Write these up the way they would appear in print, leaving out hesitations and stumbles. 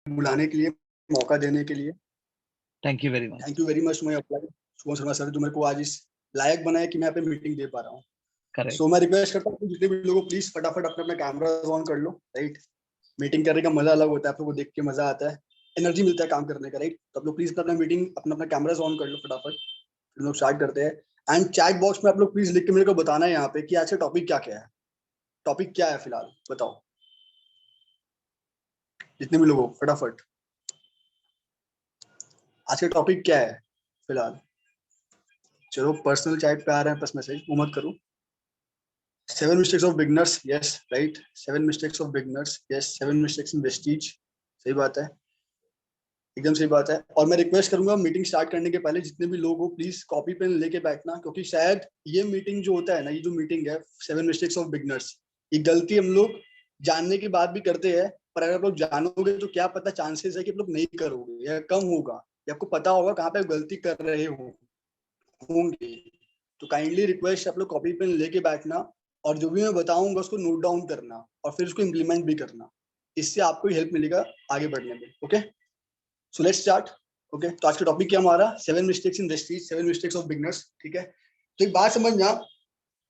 बुलाने के लिए, मौका देने के लिए। Thank you very much. Thank you very much my apply Shubham Sharma sir, जो मेरे को आज इस लायक बनाया कि मैं यहाँ पे मीटिंग दे पा रहा हूँ। करेक्ट। सो मैं रिक्वेस्ट करता हूँ कि जितने भी लोगों प्लीज फटाफट अपने अपने कैमरा ऑन कर लो। राइट, मीटिंग करने का मजा अलग होता है, आप लोगों को देख के मजा आता है, एनर्जी मिलता है काम करने का। राइट, तो आप लोग प्लीज अपना मीटिंग अपना अपना कैमरा ऑन कर लो फटाफट, हम लोग स्टार्ट करते हैं। एंड चैट बॉक्स में आप लोग प्लीज लिख के मेरे को बताना है यहाँ पे कि आज का टॉपिक क्या क्या है। टॉपिक क्या है फिलहाल बताओ, जितने भी लोगों फटाफट, आज का टॉपिक क्या है फिलहाल। चलो पर्सनल चैट पे आ रहे हैं बस मैसेज, वो मत करो। 7 mistakes of beginners, yes right, 7 mistakes of beginners, yes, 7 mistakes in vestige। सही बात है, एकदम सही बात है। और मैं रिक्वेस्ट करूंगा मीटिंग स्टार्ट करने के पहले जितने भी लोग हो प्लीज कॉपी पेन लेके बैठना, क्योंकि शायद ये मीटिंग जो होता है ना, ये जो मीटिंग है 7 मिस्टेक्स ऑफ बिगनर्स, ये गलती हम लोग जानने के बाद भी करते हैं, पर अगर आप लोग जानोगे तो क्या पता चांसेस है कि आप लोग नहीं करोगे या कम होगा, या आपको पता होगा कहाँ पे गलती कर रहे होंगे। तो काइंडली रिक्वेस्ट आप लोग कॉपी पेन लेके बैठना, और जो भी मैं बताऊंगा उसको नोट डाउन करना और फिर उसको इम्प्लीमेंट भी करना, इससे आपको हेल्प मिलेगा आगे बढ़ने में। Okay, so let's start. Okay, तो आज का टॉपिक क्या हमारा 7 mistakes in Vestige, 7 mistakes of beginners. ठीक है, तो एक बात समझना,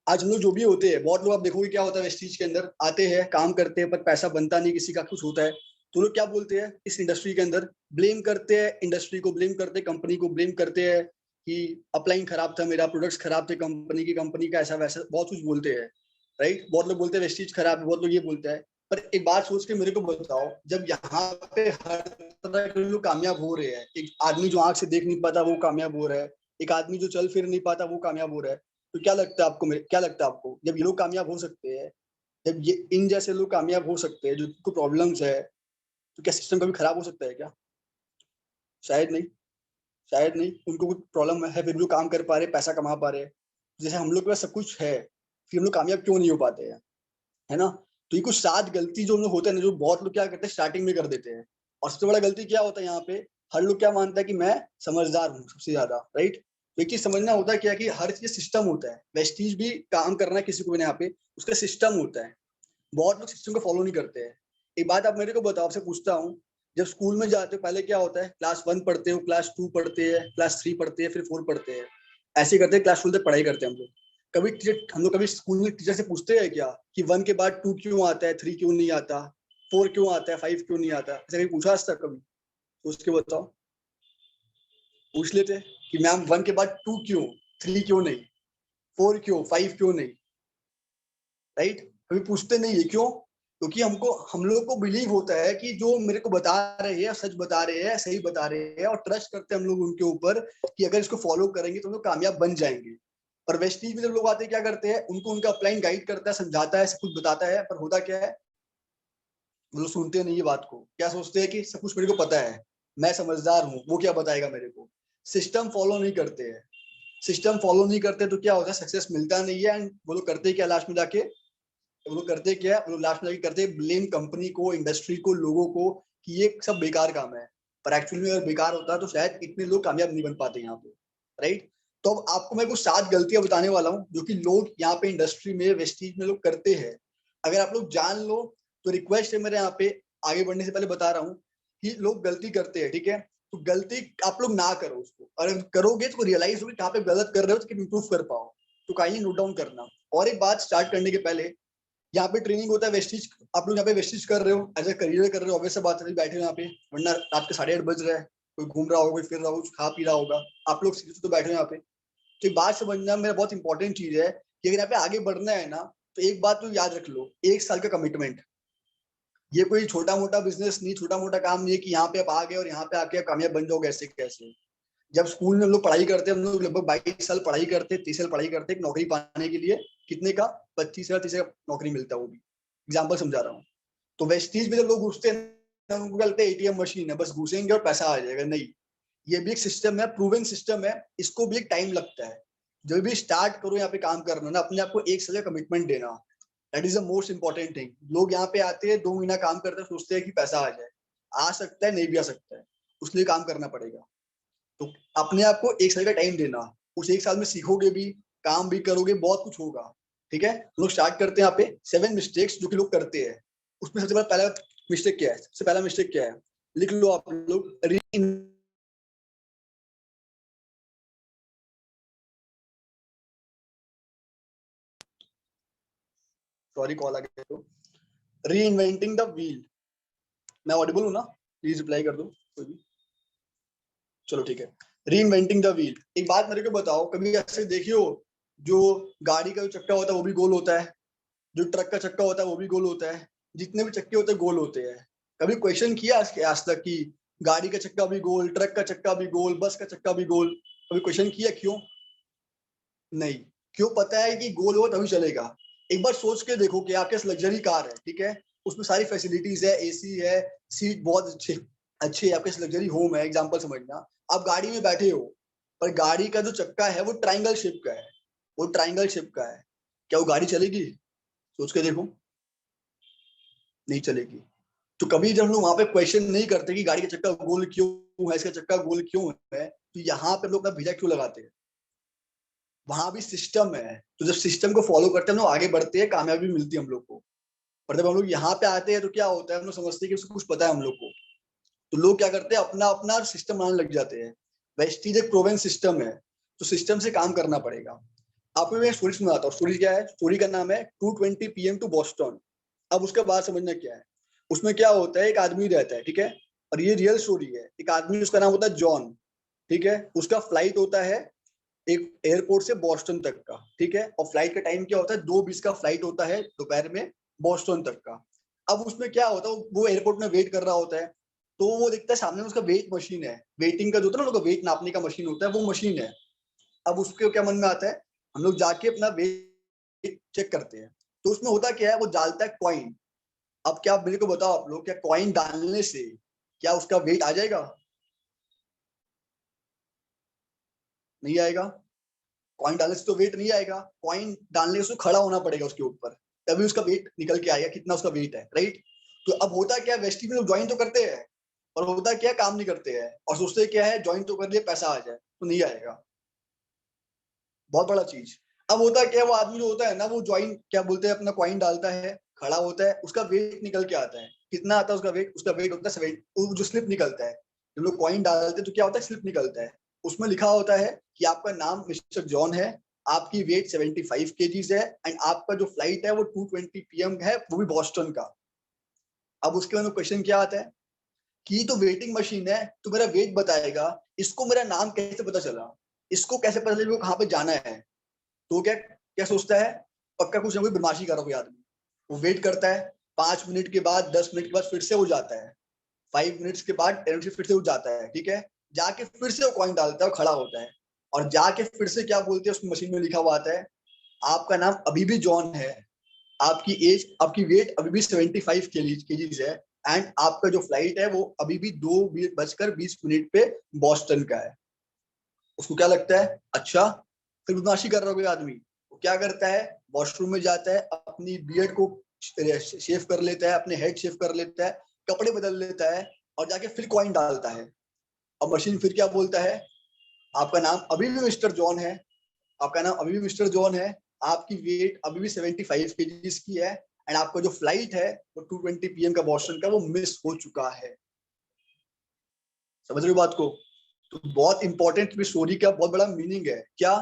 आज हम लोग जो भी होते हैं, बहुत लोग आप देखोगे क्या होता है वेस्टीज के अंदर आते हैं काम करते हैं पर पैसा बनता नहीं, किसी का कुछ होता है तो लोग क्या बोलते हैं इस इंडस्ट्री के अंदर, ब्लेम करते हैं इंडस्ट्री को, ब्लेम करते हैं कंपनी को, ब्लेम करते हैं कि अपलाइन खराब था मेरा, प्रोडक्ट्स खराब थे कंपनी का ऐसा वैसा बहुत कुछ बोलते हैं। राइट, बहुत लोग बोलते हैं वेस्टीज खराब है, बहुत लोग ये बोलते हैं। पर एक बात सोच के मेरे को बताओ, जब यहाँ पे हर तरह के लोग कामयाब हो रहे हैं, एक आदमी जो आंख से देख नहीं पाता वो कामयाब हो रहा है, एक आदमी जो चल फिर नहीं पाता वो कामयाब हो रहा है, तो क्या लगता है आपको, क्या लगता है आपको, जब ये लोग कामयाब हो सकते हैं, जब ये इन जैसे लोग कामयाब हो सकते हैं, जो को प्रॉब्लम्स है, तो क्या सिस्टम कभी खराब हो सकता है क्या? शायद नहीं, शायद नहीं। उनको कुछ प्रॉब्लम है फिर भी काम कर पा रहे, पैसा कमा पा रहे। जैसे हम लोग के पास सब कुछ है, फिर हम लोग कामयाब क्यों नहीं हो पाते हैं, है ना? तो ये कुछ 7 गलती जो हम लोग होते हैं ना, जो बहुत लोग क्या करते हैं स्टार्टिंग में कर देते हैं। और सबसे बड़ा गलती क्या होता है यहाँ पे, हर लोग क्या मानता है कि मैं समझदार हूँ सबसे ज्यादा। राइट, तो एक चीज समझना होता है क्या कि हर चीज सिस्टम होता है, वेस्टीज भी काम करना है किसी को भी यहाँ पे, उसका सिस्टम होता है। बहुत लोग सिस्टम को फॉलो नहीं करते हैं। एक बात आप मेरे को बताओ, आपसे पूछता हूँ, जब स्कूल में जाते हो पहले क्या होता है, क्लास 1 पढ़ते हो, क्लास 2 पढ़ते हैं, क्लास 3 पढ़ते हैं, फिर 4 पढ़ते हैं, ऐसे करते हैं क्लास 12 तक पढ़ाई करते हैं हम लोग। कभी टीचर, हम लोग कभी स्कूल में टीचर से पूछते हैं क्या कि 1 के बाद 2 क्यों आता है, 3 क्यों नहीं आता, 4 क्यों आता है, 5 क्यों नहीं आता? ऐसा कभी पूछा आज तक कभी? सोच के बताओ, पूछ लेते कि मैम 1 के बाद 2 क्यों, 3 क्यों नहीं, 4 क्यों, 5 क्यों नहीं? राइट, कभी पूछते नहीं है, क्यों? क्योंकि हमको, हम लोग को बिलीव होता है कि जो मेरे को बता रहे हैं सच बता रहे हैं, सही बता रहे हैं, और ट्रस्ट करते हैं हम लोग उनके ऊपर कि अगर इसको फॉलो करेंगे तो हम लोग कामयाब बन जाएंगे। पर वेस्टीज में जब लोग आते हैं क्या करते हैं, उनको उनका अपलाइन गाइड करता है, समझाता है, सब कुछ बताता है, पर होता क्या है, वो लोग सुनते नहीं है बात को। क्या सोचते हैं कि सब कुछ मेरे को पता है, मैं समझदार हूँ, वो क्या बताएगा मेरे को। सिस्टम फॉलो नहीं करते हैं, सिस्टम फॉलो नहीं करते तो क्या होता है, सक्सेस मिलता नहीं है। एंड वो लोग करते क्या लास्ट में जाके, वो लोग करते क्या है, वो लोग लास्ट में जाके करते ब्लेम कंपनी को, इंडस्ट्री को, लोगों को, कि ये सब बेकार काम है। पर एक्चुअली में अगर बेकार होता तो शायद इतने लोग कामयाब नहीं बन पाते यहाँ पे। राइट, तो अब आपको मैं कुछ 7 गलतियां बताने वाला हूँ जो कि लोग यहाँ पे इंडस्ट्री में, वेस्टीज में लोग करते हैं। अगर आप लोग जान लो तो रिक्वेस्ट है मेरे यहाँ पे, आगे बढ़ने से पहले बता रहा हूँ कि लोग गलती करते हैं। ठीक है, तो गलती आप लोग ना करो उसको, अगर करोगे तो रियलाइज होगी कहाँ पे गलत कर रहे हो, तो इम्प्रूव कर पाओ। तो काइंडली नोट डाउन करना। और एक बात स्टार्ट करने के पहले, यहाँ पे ट्रेनिंग होता है वेस्टीज, आप लोग यहाँ पे वेस्टीज कर रहे हो, एज ए करियर कर रहे हो, ऑब्वियस बात है बैठे हो यहाँ पे, वरना रात के 8:30 बज रहे हैं, कोई घूम रहा होगा, कोई फिर रहा होगा, कुछ खा पी रहा होगा, आप लोग सीधे तो बैठे हो यहाँ पे। तो एक बात समझना, मेरा बहुत इंपॉर्टेंट चीज है कि अगर यहाँ पे आगे बढ़ना है ना, तो एक बात तो याद रख लो, 1 साल का कमिटमेंट। ये कोई छोटा मोटा बिजनेस नहीं, छोटा मोटा काम नहीं है कि यहाँ पे आप आ गए और यहाँ पे आके कामयाब बन जाओगे ऐसे कैसे। जब स्कूल में हम लोग पढ़ाई करते हैं, हम लोग लगभग 22 साल पढ़ाई करते हैं, 30 साल पढ़ाई करते हैं एक नौकरी पाने के लिए, कितने का, 25 हजार 30 हजार नौकरी मिलता है, वो भी एग्जाम्पल समझा रहा हूँ। तो वेस्टीज में जब लोग घुसते हैं, उनको कहते हैं एटीएम मशीन है, बस घुसेंगे और पैसा आ जाएगा। नहीं, ये भी एक सिस्टम है, प्रूवन सिस्टम है, इसको भी एक टाइम लगता है। जब भी स्टार्ट करो यहाँ पे काम करना ना, अपने आप को 1 साल का कमिटमेंट देना, that is the most important thing. लोग यहाँ पे आते हैं 2 महीना काम करते हैं, सोचते हैं कि पैसा आ जाए, आ सकता है नहीं भी आ सकता है, उसलिए काम करना पड़ेगा। तो अपने आप को 1 साल का टाइम देना, उस 1 साल में सीखोगे भी, काम भी करोगे, बहुत कुछ होगा। ठीक है, लोग स्टार्ट करते हैं यहाँ पे 7 मिस्टेक्स जो कि लोग करते हैं। उसमें सबसे पहला मिस्टेक क्या है, सबसे पहला मिस्टेक क्या है, लिख लो आप लोग सॉरी कॉल आ गया तो री इन्वेंटिंग द व्हील। मैं ऑडिबल हूँ ना? प्लीज रिप्लाई कर दो कोई भी। चलो ठीक है। री इन्वेंटिंग द व्हील। एक बात मेरे को बताओ, कभी ऐसे देखियो जो गाड़ी का जो चक्का होता है वो भी गोल होता है, जो ट्रक का चक्का होता है वो भी गोल होता है, जितने भी चक्के होते हैं गोल होते हैं। कभी क्वेश्चन किया आज तक कि गाड़ी का चक्का भी गोल, ट्रक का चक्का भी गोल, बस का चक्का भी गोल? कभी क्वेश्चन किया क्यों? नहीं। क्यों? पता है कि गोल हो तभी चलेगा। एक बार सोच के देखो कि आपके पास लग्जरी कार है, ठीक है, उसमें सारी फैसिलिटीज है, एसी है, सीट बहुत अच्छे अच्छी है, आपके पास लग्जरी होम है, एग्जांपल समझना। आप गाड़ी में बैठे हो, पर गाड़ी का जो चक्का है वो ट्राइंगल शेप का है, वो ट्राइंगल शेप का है, क्या वो गाड़ी चलेगी? सोच के देखो, नहीं चलेगी। तो कभी जब हम लोग वहां पे क्वेश्चन नहीं करते कि गाड़ी का चक्का गोल क्यों है, इसका चक्का गोल क्यों है, तो यहाँ पे लोग अपना भेजा क्यों लगाते हैं? वहां भी सिस्टम है, तो जब सिस्टम को फॉलो करते हैं हम लोग आगे बढ़ते हैं, कामयाबी मिलती है हम लोग को। पर जब हम लोग यहाँ पे आते हैं तो क्या होता है, हम लोग समझते हैं कि उसको कुछ पता है हम लोग को, तो लोग क्या करते हैं, अपना अपना सिस्टम बनाने लग जाते हैं। वेस्टीज एक प्रोवन सिस्टम है, तो सिस्टम से काम करना पड़ेगा। आपको मैं स्टोरी सुनाता हूँ। स्टोरी क्या है? स्टोरी का नाम है 2:20 PM टू बॉस्टन। अब उसके बाद समझना क्या है। उसमें क्या होता है, एक आदमी रहता है, ठीक है, और ये रियल स्टोरी है। एक आदमी, उसका नाम होता है जॉन, ठीक है, उसका फ्लाइट होता है एक एयरपोर्ट से बॉस्टन तक का, ठीक है, और फ्लाइट का टाइम क्या होता है, 2:20 का फ्लाइट होता है दोपहर में, बॉस्टन तक का। अब उसमें क्या होता है, वो एयरपोर्ट में वेट कर रहा होता है, तो वो देखता है सामने में उसका वेट मशीन है, वेटिंग का जो होता है ना, वेट नापने का मशीन होता है, वो मशीन है। अब उसके क्या मन में आता है, हम लोग जाके अपना वेट चेक करते हैं। तो उसमें होता क्या है, वो डालता है कॉइन। अब क्या मेरे को बताओ आप लोग, क्या कॉइन डालने से क्या उसका वेट आ जाएगा? नहीं आएगा। कॉइन डालने से तो वेट नहीं आएगा, कॉइन डालने से उसको खड़ा होना पड़ेगा उसके ऊपर, तभी उसका वेट निकल के आएगा, कितना उसका वेट है, राइट? तो अब होता क्या, वेस्टी में लोग ज्वाइन तो करते हैं, और होता क्या, काम नहीं करते हैं, और सोचते क्या है, ज्वाइन तो कर लिए पैसा आ जाए, तो नहीं आएगा। बहुत बड़ा चीज। अब होता क्या, वो आदमी जो होता है ना, वो ज्वाइन क्या बोलते हैं, अपना कॉइन डालता है, खड़ा होता है, उसका वेट निकल के आता है। कितना आता है उसका वेट? उसका वेट होता है 7। जो स्लिप निकलता है, जब लोग कॉइन डालते हैं तो क्या होता है, स्लिप निकलता है। उसमें लिखा होता है कि आपका नाम मिस्टर जॉन है, आपकी वेट 75 kgs है, एंड आपका जो फ्लाइट है वो 2:20 PM है, वो भी बॉस्टन का। अब उसके बाद क्वेश्चन क्या आता है कि तो वेटिंग मशीन है, तो मेरा वेट बताएगा, इसको मेरा नाम कैसे पता चला, इसको कैसे पता चला कहाँ पे जाना है? तो क्या क्या सोचता है, पक्का कुछ ना कुछ बदमाशी कर रहा कोई आदमी। वो वेट करता है, 5 मिनट के बाद, 10 मिनट के बाद फिर से वो जाता है, 5 मिनट्स के बाद 10 मिनट फिर से वो जाता है, ठीक है, जाके फिर से वो कॉइन डालता है, खड़ा होता है, और जाके फिर से क्या बोलते हैं, उस मशीन में लिखा हुआ आता है, आपका नाम अभी भी जॉन है, आपकी एज, आपकी वेट अभी भी 75 kgs है, एंड आपका जो फ्लाइट है वो अभी भी 2:20 पे बॉस्टन का है। उसको क्या लगता है, अच्छा, फिर बदमाशी कर रहा कोई आदमी। वो क्या करता है, वॉशरूम में जाता है, अपनी बियर्ड को शेव कर लेता है, अपने हेड शेव कर लेता है, कपड़े बदल लेता है, और जाके फिर कॉइन डालता है। और मशीन फिर क्या बोलता है, आपका नाम अभी भी मिस्टर जॉन है, आपका नाम अभी भी मिस्टर जॉन है, आपकी वेट अभी भी 75 kgs की है, एंड आपका जो फ्लाइट है वो 2:20 PM का बॉस्टन का, वो मिस हो चुका है। समझ रहे हो बात को? तो बहुत इंपॉर्टेंट स्टोरी का बहुत बड़ा मीनिंग है क्या,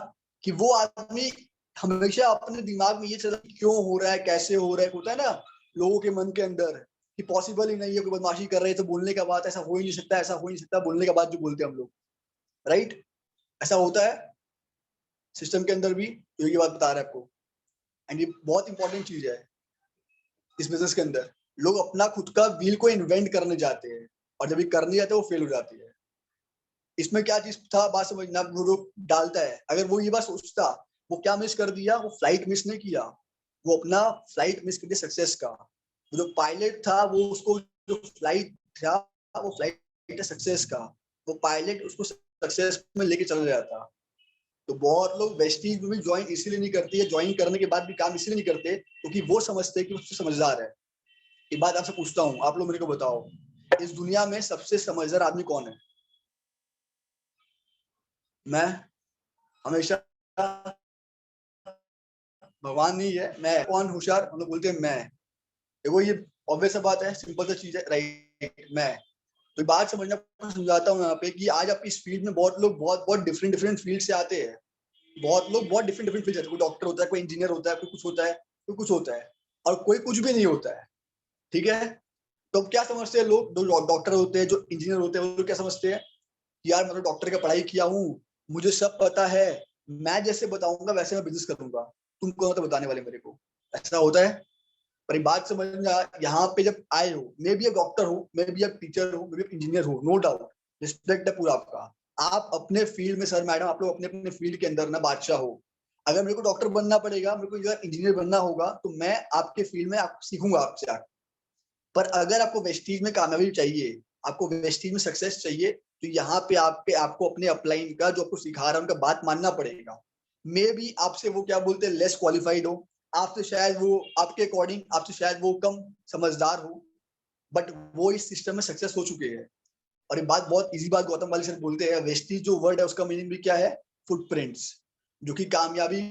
कि वो आदमी हमेशा अपने दिमाग में ये चला क्यों हो रहा है, कैसे हो रहा है, होता है ना लोगों के मन के अंदर, कि पॉसिबल ही नहीं है, कोई बदमाशी कर रहे हैं तो बोलने का बात, ऐसा हो ही नहीं सकता, ऐसा हो ही नहीं सकता, बोलने का बात जो बोलते हैं हम लोग, राइट? ऐसा होता है सिस्टम के अंदर भी, तो ये बात बता रहा है आपको। एंड ये बहुत इंपॉर्टेंट चीज है इस बिजनेस के अंदर। लोग अपना खुद का व्हील को इन्वेंट करने जाते हैं, और जब ये करने जाते हैं वो फेल हो जाती है। इसमें क्या चीज था, बात समझना, वो लोग डालता है, अगर वो ये बात सोचता, वो क्या मिस कर दिया, वो फ्लाइट मिस नहीं किया, वो अपना फ्लाइट मिस कर दिया सक्सेस का। वो जो पायलट था वो उसको, जो फ्लाइट था वो फ्लाइट है सक्सेस का, वो पायलट उसको सक्सेस में लेके चल रहा था। तो बहुत लोग वेस्टीज में भी ज्वाइन इसीलिए नहीं करते, ज्वाइन करने के बाद भी काम इसीलिए नहीं करते क्योंकि वो समझते हैं कि वो सबसे समझदार है। एक बात आपसे पूछता हूँ, आप लोग मेरे को बताओ, इस दुनिया में सबसे समझदार आदमी कौन है? मैं? हमेशा भगवान नहीं है, मैं। कौन होशियार? हम लोग बोलते हैं मैं। देखो ये ऑब्वियस बात है, सिंपल सा चीज है, राइट, मैं। तो बात समझना, समझाता हूँ यहाँ पे कि आज आप इस फील्ड में बहुत लोग बहुत बहुत डिफरेंट डिफरेंट फील्ड से आते हैं, बहुत लोग बहुत डिफरेंट डिफरेंट फील्ड से आते हैं। कोई डॉक्टर होता है, कोई इंजीनियर होता है, कोई कुछ होता है, कोई कुछ होता है, और कोई कुछ भी नहीं होता है। ठीक है, तो क्या समझते हैं लोग, जो डॉक्टर होते हैं, जो इंजीनियर होते हैं, वो लोग क्या समझते हैं कि यार मैं तो डॉक्टर का पढ़ाई किया हूँ, मुझे सब पता है, मैं जैसे बताऊंगा वैसे मैं बिजनेस करूंगा, तुम कौन तो बताने वाले मेरे को। ऐसा होता है। पर एक बात समझना, यहाँ पे जब आए हो, मे बी एक डॉक्टर हो, मे बी एक टीचर हो, मे बी इंजीनियर हो, नो डाउट, रिस्पेक्ट है पूरा आपका। आप अपने फील्ड में सर मैडम, आप लोग अपने अपने फील्ड के अंदर ना बादशाह हो। अगर मेरे को डॉक्टर बनना पड़ेगा, मेरे को इंजीनियर बनना होगा, तो मैं आपके फील्ड में आप सीखूंगा आपसे। पर अगर आपको वेस्टीज में कामयाबी चाहिए, आपको वेस्टीज में सक्सेस चाहिए, तो यहाँ पे आपको अपने अपलाइन का जो आपको सिखा रहा है उनका बात मानना पड़ेगा। मे बी आपसे वो क्या बोलते हैं लेस क्वालिफाइड हो, आपसे शायद वो आपके अकॉर्डिंग आपसे शायद वो कम समझदार हो, बट वो इस सिस्टम में सक्सेस हो चुके हैं। और ये बात बहुत इजी बात गौतम वाली सर बोलते हैं, वेस्टीज जो वर्ड है उसका मीनिंग भी क्या है, फुटप्रिंट्स। जो कि कामयाबी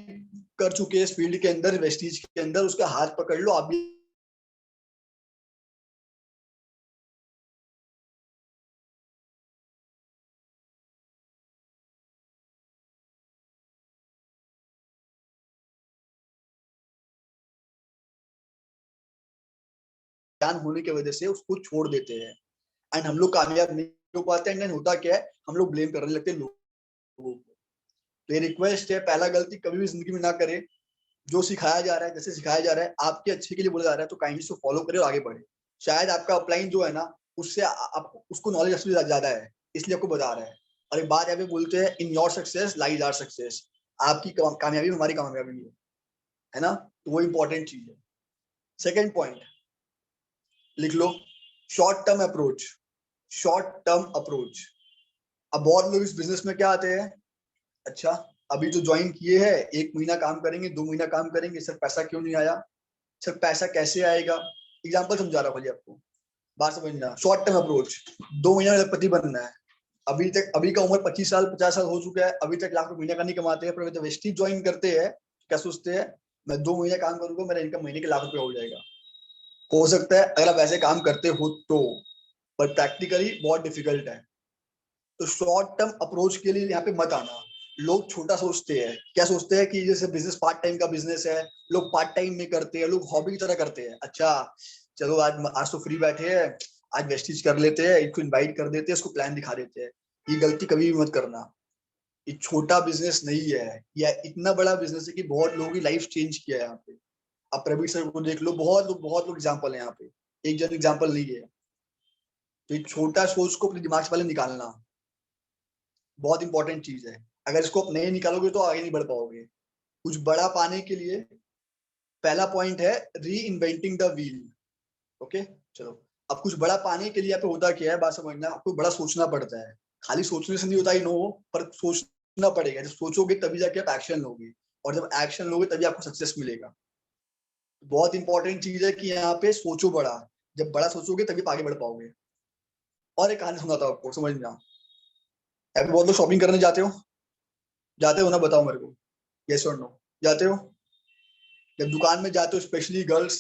कर चुके हैं इस फील्ड के अंदर, वेस्टीज के अंदर, उसका हाथ पकड़ लो आप भी ज्ञान होने की वजह से उसको छोड़ देते हैं। एंड हम लोग कामयाब नहीं हो पाते हैं। होता क्या है, हम लोग ब्लेम करने लगते हैं लोगों को। तो ये रिक्वेस्ट है, पहला गलती कभी भी जिंदगी में ना करे। जो सिखाया जा रहा है, जैसे सिखाया जा रहा है, आपके अच्छे के लिए बोला जा रहा है, तो काइंडली उसको फॉलो करे और आगे बढ़े। शायद आपका अपलाइन जो है ना, उससे आपको उसको नॉलेज एक्चुअली ज्यादा है, इसलिए आपको बता रहा है। और एक बात यहाँ पे बोलते हैं, in your success lies our success. आपकी कामयाबी हमारी कामयाबी है ना। तो वो इंपॉर्टेंट चीज है। सेकेंड पॉइंट लिख लो, short term approach. Short term approach. अब बहुत लोग इस बिजनेस में क्या आते हैं, अच्छा अभी तो ज्वाइन किए हैं, 1 महीना काम करेंगे, 2 महीना काम करेंगे, सर पैसा क्यों नहीं आया, सर पैसा कैसे आएगा। एग्जाम्पल समझा रहा हूँ खाली आपको, बात समझना। शॉर्ट टर्म अप्रोच, 2 महीना में लखपति बनना है। अभी तक, अभी का उम्र 25 साल 50 साल हो चुका है, अभी तक लाख रुपए महीने का नहीं कमाते हैं, पर जब वेस्टीज ज्वाइन करते हैं क्या सोचते हैं, मैं 2 महीने काम करूंगा, मेरा इनकम महीने के लाख रुपए हो जाएगा। हो सकता है अगर आप ऐसे काम करते हो तो, पर प्रैक्टिकली बहुत डिफिकल्ट है। तो शॉर्ट टर्म अप्रोच के लिए यहाँ पे मत आना। लोग छोटा सोचते हैं, क्या सोचते हैं कि जैसे बिजनेस पार्ट टाइम का बिजनेस है, लोग पार्ट टाइम में करते हैं, लोग हॉबी की तरह करते हैं। अच्छा चलो आज आज तो फ्री बैठे हैं, आज वेस्टिज कर लेते हैं, इसको इनवाइट कर देते हैं, इसको प्लान दिखा देते हैं। ये गलती कभी भी मत करना। ये छोटा बिजनेस नहीं है, या इतना बड़ा बिजनेस है कि बहुत लोगों की लाइफ चेंज किया है यहाँ पे। आप प्रवीण सर को देख लो, बहुत लोग एग्जाम्पल है यहाँ पे, एक जन एग्जाम्पल नहीं है। तो ये छोटा सोच को अपने दिमाग से पहले निकालना बहुत इंपॉर्टेंट चीज है। अगर इसको आप नहीं निकालोगे तो आगे नहीं बढ़ पाओगे। कुछ बड़ा पाने के लिए पहला पॉइंट है री इन्वेंटिंग द व्हील। ओके, चलो। अब कुछ बड़ा पाने के लिए यहाँ पे होता क्या है, बात समझना, आपको बड़ा सोचना पड़ता है। खाली सोचने से नहीं होता ही, नो, पर सोचना पड़ेगा। जब सोचोगे तभी जाके आप एक्शन लोगे, और जब एक्शन लोगे तभी आपको सक्सेस मिलेगा। बहुत इंपॉर्टेंट चीज है कि यहाँ पे सोचो बड़ा। जब बड़ा सोचोगे तभी आप आगे बढ़ पाओगे। और एक कहानी सुनाता हूँ आपको, समझना। अभी बहुत लोग शॉपिंग करने जाते हो ना, बताओ मेरे को, यस और नो, जाते हो। जब दुकान में जाते हो, स्पेशली गर्ल्स,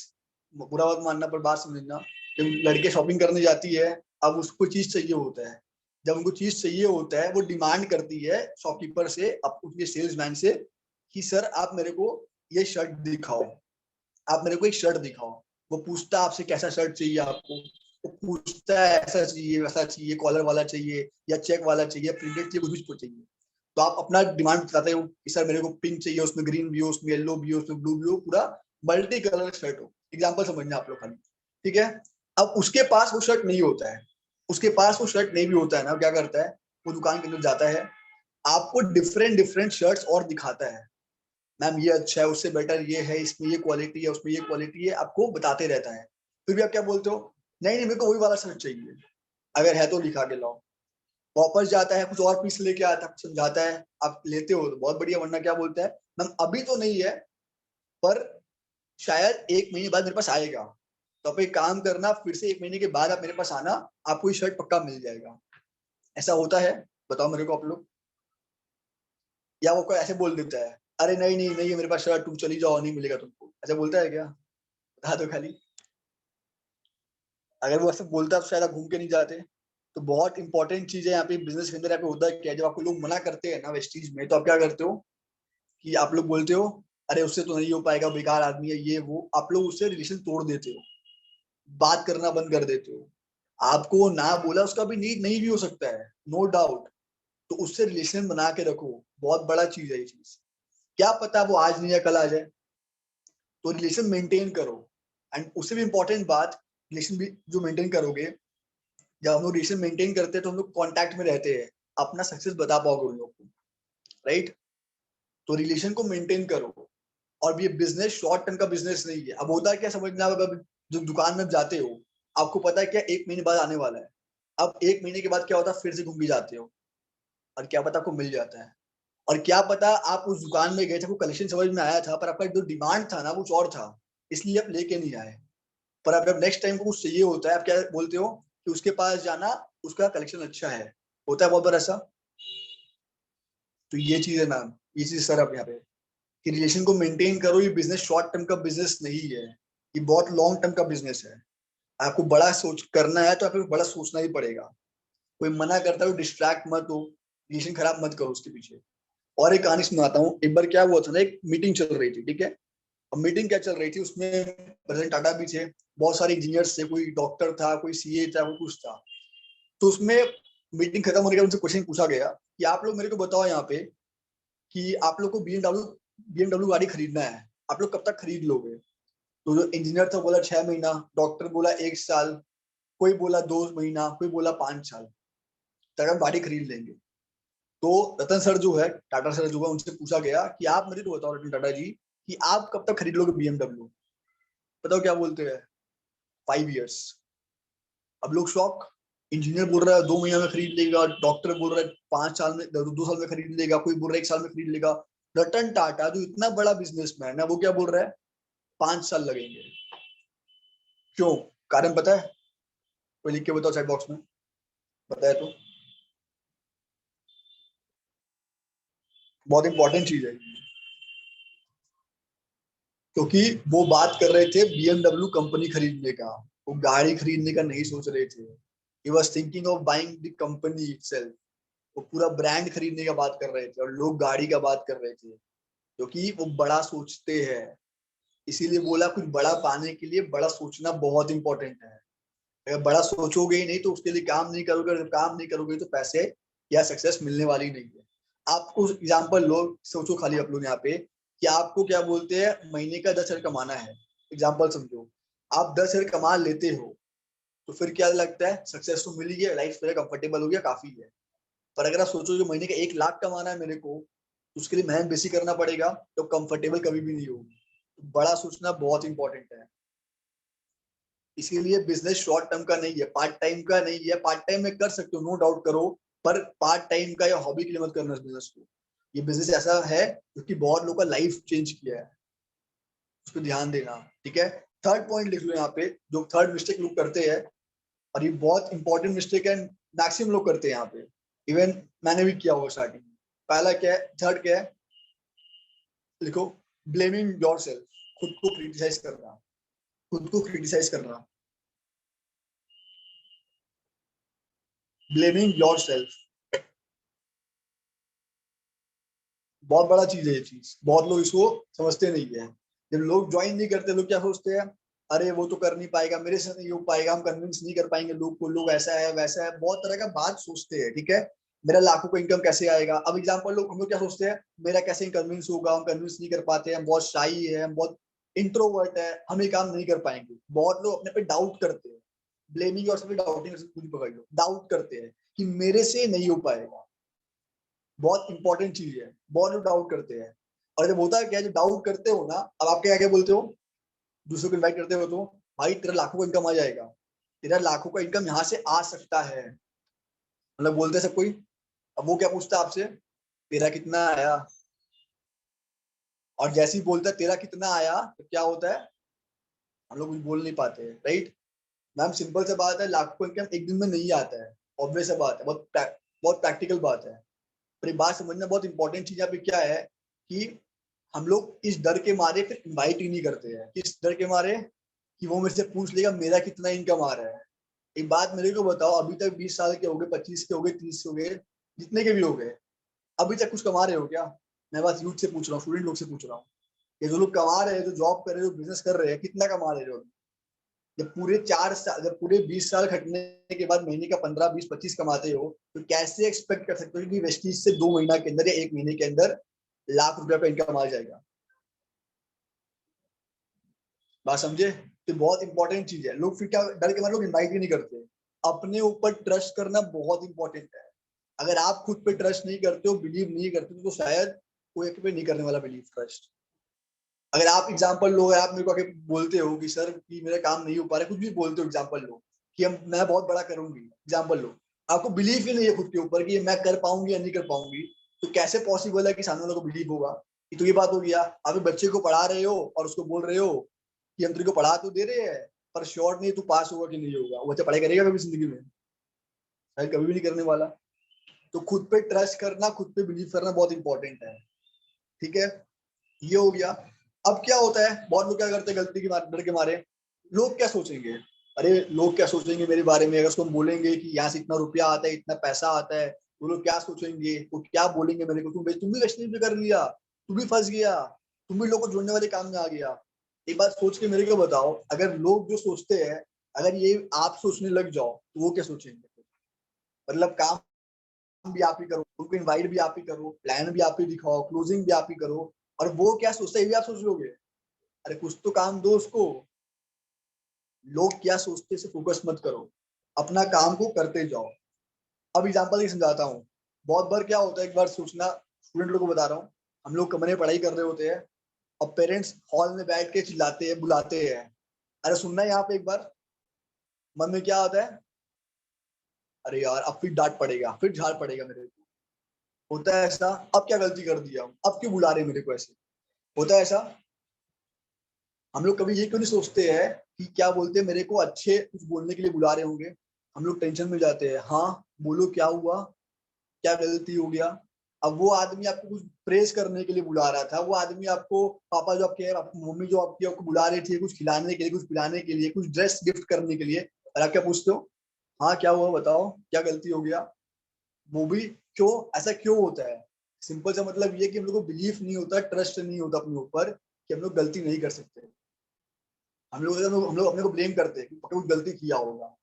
बुरा मत मानना पर बात समझना, जब लड़के शॉपिंग करने जाती है, अब उसको चीज चाहिए होता है। जब उनको चीज चाहिए होता है, वो डिमांड करती है शॉपकीपर से, अब उसके सेल्समैन से, कि सर आप मेरे को ये शर्ट दिखाओ, आप मेरे को एक शर्ट दिखाओ। वो पूछता है आपसे कैसा शर्ट चाहिए आपको, वो पूछता है ऐसा चाहिए वैसा चाहिए, कॉलर वाला चाहिए या चेक वाला चाहिए, प्रिंटेड चाहिए, कुछ भी चाहिए। तो आप अपना डिमांड बताते हो कि सर मेरे को पिंक चाहिए, उसमें ग्रीन भी हो, उसमें येलो भी हो, उसमें ब्लू भी हो, पूरा मल्टी कलर शर्ट हो। एग्जाम्पल समझना आप लोग खाली, ठीक है। अब उसके पास वो शर्ट नहीं होता है, उसके पास वो शर्ट नहीं भी होता है ना, क्या करता है, वो दुकान के अंदर जाता है, आपको डिफरेंट डिफरेंट शर्ट्स और दिखाता है। मैम ये अच्छा है, उससे बेटर ये है, इसमें ये क्वालिटी है, उसमें ये क्वालिटी है, आपको बताते रहता है। फिर भी आप क्या बोलते हो, नहीं नहीं मेरे को वही वाला शर्ट चाहिए, अगर है तो दिखा के लाओ। वापस जाता है, कुछ और पीस लेके आता है, समझाता है, आप लेते हो तो बहुत बढ़िया, वरना क्या बोलता है, मैम अभी तो नहीं है, पर शायद 1 महीने बाद मेरे पास आएगा। तो आप एक काम करना, फिर से 1 महीने के बाद आप मेरे पास आना, आपको ये शर्ट पक्का मिल जाएगा। ऐसा होता है, बताओ मेरे को आप लोग। या वो कोई ऐसे बोल देता है, अरे नहीं नहीं नहीं है मेरे पास शर्ट, तुम चली जाओ, नहीं मिलेगा तुमको, ऐसा बोलता है क्या, बता दो खाली। अगर वो ऐसे बोलता तो शायद आप घूम के नहीं जाते। तो बहुत इंपॉर्टेंट चीज है यहाँ पे बिजनेस के अंदर। यहाँ पे होता है क्या, जब आपको लोग मना करते हैं ना वेस्टीज में, तो आप क्या करते हो कि आप लोग बोलते हो अरे उससे तो नहीं हो पाएगा, बेकार आदमी है ये वो, आप लोग उससे रिलेशन तोड़ देते हो, बात करना बंद कर देते हो। आपको ना बोला उसका भी नीड नहीं भी हो सकता है, नो डाउट, तो उससे रिलेशन बना के रखो, बहुत बड़ा चीज है ये चीज। क्या पता वो आज नहीं या कल आ जाए, तो रिलेशन मेंटेन करो। एंड उससे भी इंपॉर्टेंट बात, रिलेशन भी जो मेंटेन करोगे, जब हम लोग रिलेशन मेंटेन करते हैं तो हम लोग कांटेक्ट में रहते हैं, अपना सक्सेस बता पाओगे उन लोग को, राइट। तो रिलेशन को मेंटेन करो। और ये बिजनेस शॉर्ट टर्म का बिजनेस नहीं है। अब होता है क्या, समझना, अब जो दुकान में जाते हो, आपको पता है क्या 1 महीने बाद आने वाला है, अब 1 महीने के बाद क्या होता है, फिर से घूम भी जाते हो, और क्या पता आपको मिल जाता है। और क्या पता आप उस दुकान में गए थे, आपको कलेक्शन समझ में आया था, पर आपका जो डिमांड था ना वो कुछ और था, इसलिए आप लेके नहीं आए। पर अब जब नेक्स्ट टाइम को कुछ चाहिए होता है, आप क्या बोलते हो कि उसके पास जाना, उसका कलेक्शन अच्छा है, होता है बहुत बार ऐसा। तो ये चीज है मैम, ये चीज सर आप यहाँ पे कि रिलेशन को मेंटेन करो। ये बिजनेस शॉर्ट टर्म का बिजनेस नहीं है, ये बहुत लॉन्ग टर्म का बिजनेस है। आपको बड़ा सोच करना है तो आपको बड़ा सोचना ही पड़ेगा। कोई मना करता है डिस्ट्रैक्ट मत हो, रिलेशन खराब मत करो उसके पीछे। और एक कहानी सुनाता हूँ। एक बार क्या हुआ था ना, एक मीटिंग चल रही थी, ठीक है। अब मीटिंग क्या चल रही थी, उसमें प्रेसिडेंट टाटा भी थे, बहुत सारे इंजीनियर्स थे, कोई डॉक्टर था, कोई सीए था, कोई कुछ था। तो उसमें मीटिंग खत्म होने के बाद उनसे क्वेश्चन पूछा गया कि आप लोग मेरे को बताओ यहाँ पे कि आप लोग को बीएमडब्ल्यू गाड़ी खरीदना है, आप लोग कब तक खरीद लोगे। तो जो इंजीनियर था बोला 6 महीना, डॉक्टर बोला 1 साल, कोई बोला 2 महीना, कोई बोला 5 साल तक हम गाड़ी खरीद लेंगे। तो रतन सर जो है, टाटा सर जो है, उनसे पूछा गया कि आप मुझे तो बताओ रतन टाटा जी कि आप कब तक खरीद लोगे बीएमडब्ल्यू। बताओ क्या बोलते हैं, 5 इयर्स। अब लोग शॉक, इंजीनियर बोल रहा है 2 महीने में खरीद लेगा, डॉक्टर बोल रहा है 5 साल में, 2 साल में खरीद लेगा, कोई बोल रहा है 1 साल में खरीद लेगा। रतन टाटा जो इतना बड़ा बिजनेसमैन है, वो क्या बोल रहा है 5 साल लगेंगे। क्यों, कारण पता है, कोई लिख के बताओ चैट बॉक्स में, बताए तो। बहुत इंपॉर्टेंट चीज है, क्योंकि वो बात कर रहे थे बीएमडब्ल्यू कंपनी खरीदने का, वो गाड़ी खरीदने का नहीं सोच रहे थे। He was thinking of buying the company itself. वो पूरा ब्रांड खरीदने का बात कर रहे थे, और लोग गाड़ी का बात कर रहे थे, क्योंकि वो बड़ा सोचते हैं। इसीलिए बोला कुछ बड़ा पाने के लिए बड़ा सोचना बहुत इंपॉर्टेंट है। अगर बड़ा सोचोगे ही नहीं तो उसके लिए काम नहीं करोगे, अगर काम नहीं करोगे तो पैसे या सक्सेस मिलने वाली नहीं है। आपको एग्जाम्पल लो, सोचो खाली आप लोग यहाँ पे कि आपको क्या बोलते हैं महीने का 10 हजार कमाना है, एग्जाम्पल समझो। आप 10 हजार कमा लेते हो, तो फिर क्या लगता है, सक्सेस तो मिल गया, लाइफ मेरा कंफर्टेबल हो गया, काफी है। पर अगर आप सोचो जो महीने का 1 लाख कमाना है मेरे को, तो उसके लिए मेहनत बेसी करना पड़ेगा, तो कंफर्टेबल कभी भी नहीं होगी। तो बड़ा सोचना बहुत इंपॉर्टेंट है। इसीलिए बिजनेस शॉर्ट टर्म का नहीं है, पार्ट टाइम का नहीं है। पार्ट टाइम में कर सकते हो, नो डाउट करो, पर पार्ट टाइम का या हॉबी के लिए मत करना इस बिजनेस को। ये बिजनेस ऐसा है जो कि बहुत लोगों का लाइफ चेंज किया है, उस पर ध्यान देना, ठीक है। थर्ड पॉइंट लिख लो यहाँ पे, जो थर्ड मिस्टेक लोग करते हैं, और ये बहुत इंपॉर्टेंट मिस्टेक है, मैक्सिमम लोग करते हैं यहाँ पे, इवन मैंने भी किया होगा स्टार्टिंग में। पहला क्या है, थर्ड क्या है, लिखो, ब्लेमिंग योर सेल्फ, खुद को क्रिटिसाइज करना, खुद को क्रिटिसाइज करना, ब्लेमिंग योर सेल्फ। बहुत बड़ा चीज है ये चीज, बहुत लोग इसको समझते नहीं है। जब लोग ज्वाइन नहीं करते, लोग क्या सोचते हैं, अरे वो तो कर नहीं पाएगा, मेरे से नहीं हो पाएगा, हम कन्विंस नहीं कर पाएंगे लोग को, लोग ऐसा है वैसा है, बहुत तरह का बात सोचते हैं, ठीक है। मेरा लाखों का इनकम कैसे आएगा। अब एग्जाम्पल लोग, हम लोग क्या सोचते हैं, मेरा कैसे कन्विंस होगा, हम कन्विंस नहीं कर पाते, हम बहुत शाई है, हम बहुत इंट्रोवर्ट है, हम ये काम नहीं कर पाएंगे। बहुत लोग अपने पे डाउट करते हैं, ब्लेमिंग और डाउटिंग, कुछ पकड़ लो, डाउट करते हैं कि मेरे से नहीं हो पाएगा। बहुत इंपॉर्टेंट चीज है, बहुत लोग डाउट करते हैं। और जब होता है क्या, जब डाउट करते हो ना, अब आप क्या क्या बोलते हो, दूसरों को इन्वाइट करते हो तो भाई तेरा लाखों का इनकम आ जाएगा, तेरा लाखों का इनकम यहाँ से आ सकता है, मतलब बोलते सब कोई। अब वो क्या पूछता है आपसे, तेरा कितना आया। और जैसे ही बोलता है तेरा कितना आया, तो क्या होता है, हम लोग कुछ बोल नहीं पाते हैं, राइट। मैम सिंपल सा बात है, लाखों का इनकम एक दिन में नहीं आता है, ऑब्वियस बात है, बहुत प्रैक्टिकल बात है। पर एक बात समझना, बहुत इंपॉर्टेंट चीज यहाँ पे क्या है कि हम लोग इस डर के मारे फिर इनवाइट ही नहीं करते हैं, किस डर के मारे, कि वो मेरे से पूछ लेगा मेरा कितना इनकम आ रहा है। एक बात मेरे को बताओ, अभी तक 20 साल के हो गए, 25 के हो गए, 30 के हो गए, जितने के भी हो गए, अभी तक कुछ कमा रहे हो क्या? मैं बस यूथ से पूछ रहा हूँ, स्टूडेंट लोग से पूछ रहा हूँ। ये जो लोग कमा रहे हैं, जो जॉब कर रहे हैं, जो बिजनेस कर रहे हैं, कितना कमा रहे हो? जब पूरे 4 साल, जब पूरे 20 साल खटने के बाद महीने का 15, 20, 25 कमाते हो, तो कैसे एक्सपेक्ट कर सकते हो कि वेस्टीज से 2 महीना के अंदर या 1 महीने के अंदर लाख रुपए का इनकम आ जाएगा? बात समझे? तो बहुत इंपॉर्टेंट चीज है। लोग फिर क्या, डर के मारे लोग इन्वाइट भी नहीं करते। अपने ऊपर ट्रस्ट करना बहुत इंपॉर्टेंट है। अगर आप खुद पे ट्रस्ट नहीं करते हो, बिलीव नहीं करते हो, तो शायद कोई पे नहीं करने वाला बिलीव ट्रस्ट। अगर आप एग्जांपल लो, अगर आप मेरे को आके बोलते हो कि सर कि मेरा काम नहीं हो पा रहा है, कुछ भी बोलते हो, एग्जांपल लो कि हम मैं बहुत बड़ा करूंगी, एग्जांपल लो, आपको बिलीव ही नहीं है खुद के ऊपर कि मैं कर पाऊंगी या नहीं कर पाऊंगी, तो कैसे पॉसिबल है कि सामने वालों को बिलीव होगा? कि तो ये बात हो गया, आप एक बच्चे को पढ़ा रहे हो और उसको बोल रहे हो कि हम तेरे को पढ़ा तो दे रहे हैं, पर श्योर नहीं तू पास होगा कि नहीं होगा। वो बच्चा पढ़ाई करेगा कभी जिंदगी में? शायद कभी भी नहीं करने वाला। तो खुद पे ट्रस्ट करना, खुद पे बिलीव करना बहुत इंपॉर्टेंट है। ठीक है, ये हो गया। अब क्या होता है, बहुत लोग क्या करते हैं गलती के डर के मारे, लोग क्या सोचेंगे, अरे लोग क्या सोचेंगे मेरे बारे में, अगर उसको हम बोलेंगे कि यहाँ से इतना रुपया आता है, इतना पैसा आता है, तो लोग क्या सोचेंगे, तो क्या बोलेंगे मेरे को, तुम भी वेस्टर्न पे कर लिया, तुम भी फंस गया, तुम भी लोग को जोड़ने वाले काम में आ गया। एक बात सोच के मेरे को बताओ, अगर लोग जो सोचते हैं, अगर ये आप सोचने लग जाओ, तो वो क्या सोचेंगे? मतलब काम भी आप ही करो, उनको इनवाइट भी आप ही करो, प्लान भी आप ही दिखाओ, क्लोजिंग भी आप ही करो, और वो क्या सोचता है ये भी आप सोच लोगे? अरे कुछ तो काम दो उसको। लोग क्या सोचते से फोकस मत करो, अपना काम को करते जाओ। अब एग्जांपल ही समझाता हूँ। बहुत बार क्या होता है, एक बार सोचना, स्टूडेंट लोगों को बता रहा हूँ, हम लोग कमरे में पढ़ाई कर रहे होते हैं और पेरेंट्स हॉल में बैठ के चिल्लाते हैं, बुलाते हैं, अरे सुनना है यहाँ पे एक बार। मन में क्या आता है, अरे यार अब फिर डांट पड़ेगा, फिर झाड़ पड़ेगा मेरे को। होता है ऐसा, अब क्या गलती कर दिया, अब क्यों बुला रहे हैं मेरे को ऐसे? होता है ऐसा। हम लोग कभी ये क्यों नहीं सोचते हैं कि क्या बोलते हैं, मेरे को अच्छे कुछ बोलने के लिए बुला रहे होंगे? हम लोग टेंशन में जाते हैं, हाँ बोलो क्या हुआ, क्या गलती हो गया? अब वो आदमी आपको कुछ प्रेस करने के लिए बुला रहा था, वो आदमी आपको, पापा जो आपके, मम्मी जो आपकी आपको बुला रही थी कुछ खिलाने के लिए, कुछ पिलाने के लिए, कुछ ड्रेस गिफ्ट करने के लिए, और आप क्या पूछते हो, हाँ क्या हुआ बताओ, क्या गलती हो गया? वो भी क्यों, ऐसा क्यों होता है? सिंपल सा मतलब ये कि हम लोग को बिलीफ नहीं होता, ट्रस्ट नहीं होता अपने ऊपर कि हम लोग गलती नहीं कर सकते। हम लोग अपने को ब्लेम करते हैं कि कुछ गलती किया होगा।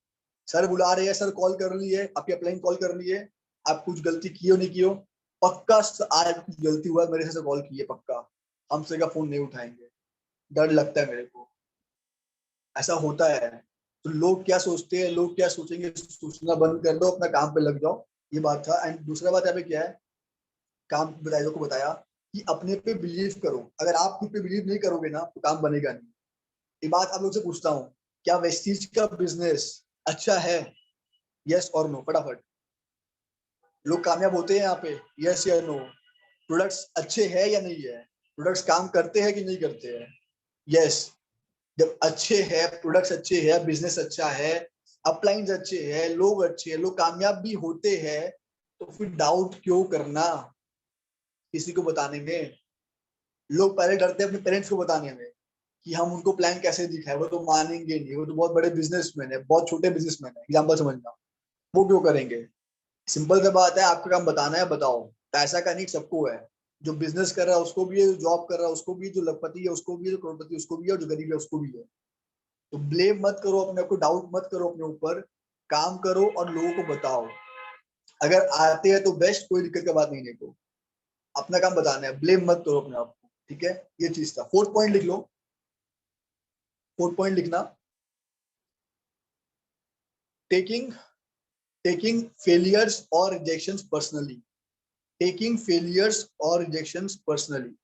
सर बुला रहे हैं, सर कॉल कर लिए, आपकी अपलाइन कॉल कर लिए, आप कुछ गलती किए नहीं किए, पक्का आज कुछ गलती हुआ, मेरे से कॉल किए पक्का, हमसे का फोन नहीं उठाएंगे, डर लगता है मेरे को। ऐसा होता है। तो लोग क्या सोचते हैं, लोग क्या सोचेंगे, सोचना बंद कर दो, अपना काम पे लग जाओ। ये बात था। एंड दूसरा बात यहाँ पे क्या है, काम बताया को बताया कि अपने पे बिलीव करो। अगर आप खुद पे बिलीव नहीं करोगे ना, तो काम बनेगा नहीं। ये बात आप लोग से पूछता हूँ, क्या वेस्टीज का बिजनेस अच्छा है? यस और नो, फटाफट। लोग कामयाब होते हैं यहाँ पे? यस या नो? प्रोडक्ट्स अच्छे हैं या नहीं है? प्रोडक्ट्स काम करते हैं कि नहीं करते हैं? यस। जब अच्छे हैं, प्रोडक्ट्स अच्छे हैं, बिजनेस अच्छा है, अपलाइंस अच्छे हैं, लोग अच्छे हैं, लोग कामयाब भी होते हैं, तो फिर डाउट क्यों करना किसी को बताने में? लोग पहले डरते हैं अपने पेरेंट्स को बताने में कि हम उनको प्लान कैसे दिखाए, वो तो मानेंगे नहीं, वो तो बहुत बड़े बिजनेसमैन है, बहुत छोटे बिजनेसमैन है, एग्जाम्पल समझना, वो क्यों करेंगे? सिंपल सा बात है, आपका काम बताना है, बताओ। पैसा का नीड सबको है, जो बिजनेस कर रहा है उसको भी है, जो जॉब कर रहा है उसको भी है, जो लखपति है उसको भी है, जो करोड़पति उसको भी है, और जो गरीब है उसको भी है। तो ब्लेम मत करो अपने आप को, डाउट मत करो अपने ऊपर, काम करो और लोगों को बताओ। अगर आते हैं तो बेस्ट, कोई दिक्कत का बात नहीं है। तो अपना काम बताना है, ब्लेम मत करो अपने आप को। ठीक है, ये चीज था। फोर्थ पॉइंट लिख लो, फोर्थ पॉइंट लिखना, टेकिंग टेकिंग फेलियर्स और रिजेक्शंस पर्सनली। टेकिंग फेलियर्स और रिजेक्शंस पर्सनली।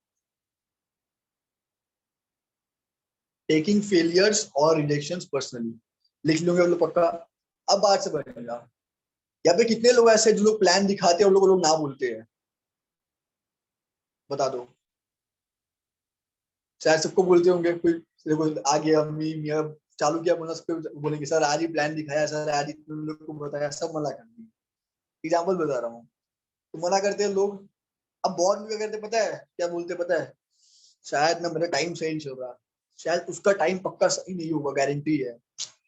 टेकिंग फेलियर्स और रिजेक्शंस पर्सनली, लिख लोगे आप लोग पक्का? अब बात से बनेगा, यहाँ पे कितने लोग ऐसे जो लोग प्लान दिखाते हैं और लोग ना बोलते हैं? बता दो। शायद सबको बोलते होंगे, कोई देखो आ गया अम्मी मियाँ, चालू किया बोलना, सबको बोलेंगे सर आज ही प्लान दिखाया, सर आज ही तुम लोग को बताया, सब मना कर दिए। एग्जाम्पल बता रहा हूँ। तो मना करते हैं लोग। अब बहुत लोग क्या करते हैं पता है, क्या बोलते हैं पता है? शायद ना मेरा टाइम सही नहीं चल रहा, शायद उसका टाइम पक्का सही नहीं होगा, गारंटी है,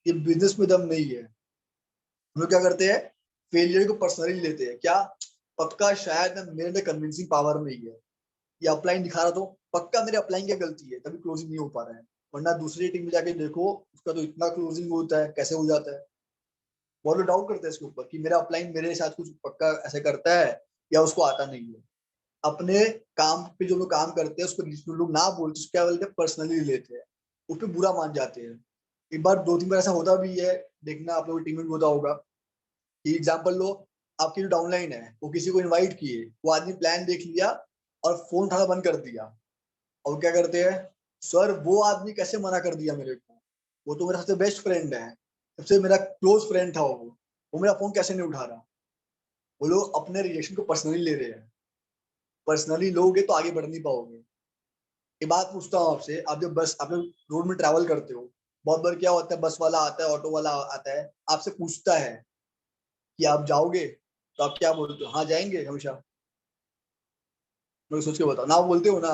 ये बिजनेस में दम नहीं है, हम लोग क्या करते हैं, फेलियर को पर्सनली लेते हैं, क्या पक्का शायद ना मेरे अंदर कन्विंसिंग पावर नहीं है, ये अपलाइन दिखा रहा तो पक्का मेरे अपलाइन की गलती है तभी क्लोजिंग नहीं हो पा रहा है, वरना दूसरी टीम में जाके देखो उसका तो इतना क्लोजिंग होता है, कैसे हो जाता है। बहुत लोग डाउट करते हैं इसके ऊपर कि मेरा अपलाइन मेरे साथ कुछ पक्का ऐसे करता है या उसको आता नहीं है। अपने काम पे जो लोग काम करते हैं उसको जो लोग ना बोलते उसको क्या बोलते हैं, पर्सनली लेते हैं, उस पर बुरा मान जाते हैं। एक बार 2-3 बार ऐसा होता भी है, देखना आप लोग टीम में भी होता होगा कि एग्जाम्पल लो, आपकी जो डाउनलाइन है वो किसी को इनवाइट किए, वो आदमी प्लान देख लिया और फोन उठाना बंद कर दिया, और क्या करते हैं, सर वो आदमी कैसे मना कर दिया मेरे को, वो तो मेरा सबसे बेस्ट फ्रेंड है, सबसे मेरा क्लोज फ्रेंड था वो मेरा फोन कैसे नहीं उठा रहा। वो लोग अपने रिलेशन को पर्सनली ले रहे हैं, पर्सनली लोगे तो आगे बढ़ नहीं पाओगे। एक बात पूछता हूँ आपसे, आप जब बस आप रोड में ट्रैवल करते हो, बहुत बार क्या होता है, बस वाला आता है, ऑटो वाला आता है, आपसे पूछता है कि आप जाओगे, तो आप क्या बोलते हो, हाँ जाएंगे हमेशा, मैं सोच के बताओ ना, आप बोलते हो ना,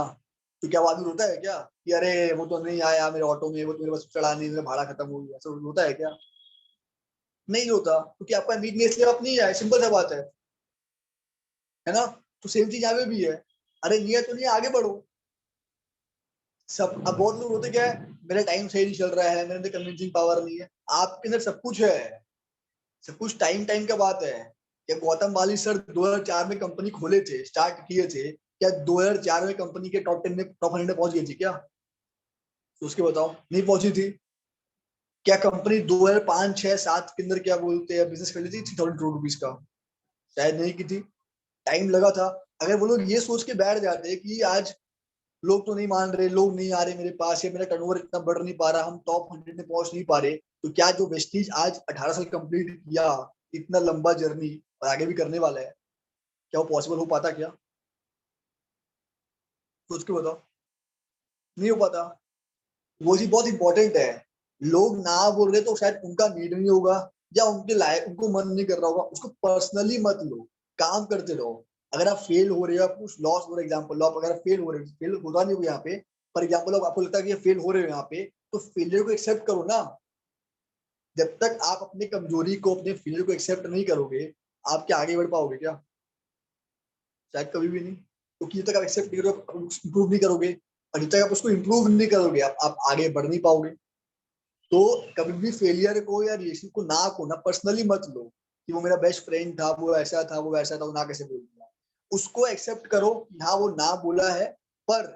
तो क्या वो आदमी रोता है क्या कि अरे वो तो नहीं आया मेरे ऑटो में, वो तो मेरे बस चढ़ा नहीं, मेरा भाड़ा खत्म हो गया, ऐसा रोता है क्या? नहीं होता, क्योंकि आपका नीड नेक्स्ट लेवल नहीं है, सिंपल सा बात है ना। तो सेम चीज यहाँ पे भी है, अरे नियत तो नहीं है, आगे बढ़ो। सब अब बहुत लोग होते क्या है, मेरा टाइम सही नहीं चल रहा है, मेरे अंदर कन्विंसिंग पावर नहीं है, आपके अंदर सब कुछ है, सब कुछ टाइम टाइम का बात है। क्या गौतम वाली सर 2004 में कंपनी खोले थे, स्टार्ट किए थे, क्या 2004 में कंपनी के टॉप 10 में, टॉप 100 में पहुंच गई थी क्या? तो उसके बताओ, नहीं पहुंची थी। क्या कंपनी 2005, 6, 7 के अंदर क्या बोलते हैं बिजनेस कर ली थी 3,000 करोड़ रुपीज का? शायद नहीं की थी, टाइम लगा था। अगर वो लोग ये सोच के बैठ जाते कि आज लोग तो नहीं मान रहे, लोग नहीं आ रहे मेरे पास, या मेरा टर्नओवर इतना बढ़ नहीं पा रहा, हम टॉप 100 में पहुंच नहीं पा रहे, तो क्या जो वेस्टीज आज 18 साल कंप्लीट किया, इतना लंबा जर्नी और आगे भी करने वाला है, क्या वो पॉसिबल हो पाता क्या? सोच के बताओ, नहीं हो पाता। वो चीज बहुत इंपॉर्टेंट है, लोग ना बोल रहे तो शायद उनका नीड नहीं होगा, या उनके लायक उनको मन नहीं कर रहा होगा, उसको पर्सनली मत लो, काम करते रहो। अगर आप फेल हो रहे हो, आप कुछ लॉस हो रहा है, एग्जाम्पल लो, आप अगर फेल हो रहे हो, फेल होता नहीं हो यहाँ पे, पर एग्जाम्पल आपको लगता है कि फेल हो रहे हो यहाँ पे, तो फेलियर को एक्सेप्ट करो ना। जब तक आप अपनी कमजोरी को, अपने फेलियर को एक्सेप्ट नहीं करोगे, आप क्या आगे बढ़ पाओगे क्या? शायद कभी भी नहीं, क्योंकि जब तक आप एक्सेप्ट नहीं करोगे, इंप्रूव नहीं करोगे, और जब तक आप उसको इंप्रूव नहीं करोगे, आप आगे बढ़ नहीं पाओगे। तो कभी भी फेलियर को या रिलेशन को ना पर्सनली मत लो कि वो मेरा बेस्ट फ्रेंड था, वो ऐसा था, वो वैसा था, वो ना कैसे बोल दिया। उसको एक्सेप्ट करो कि हाँ वो ना बोला है, पर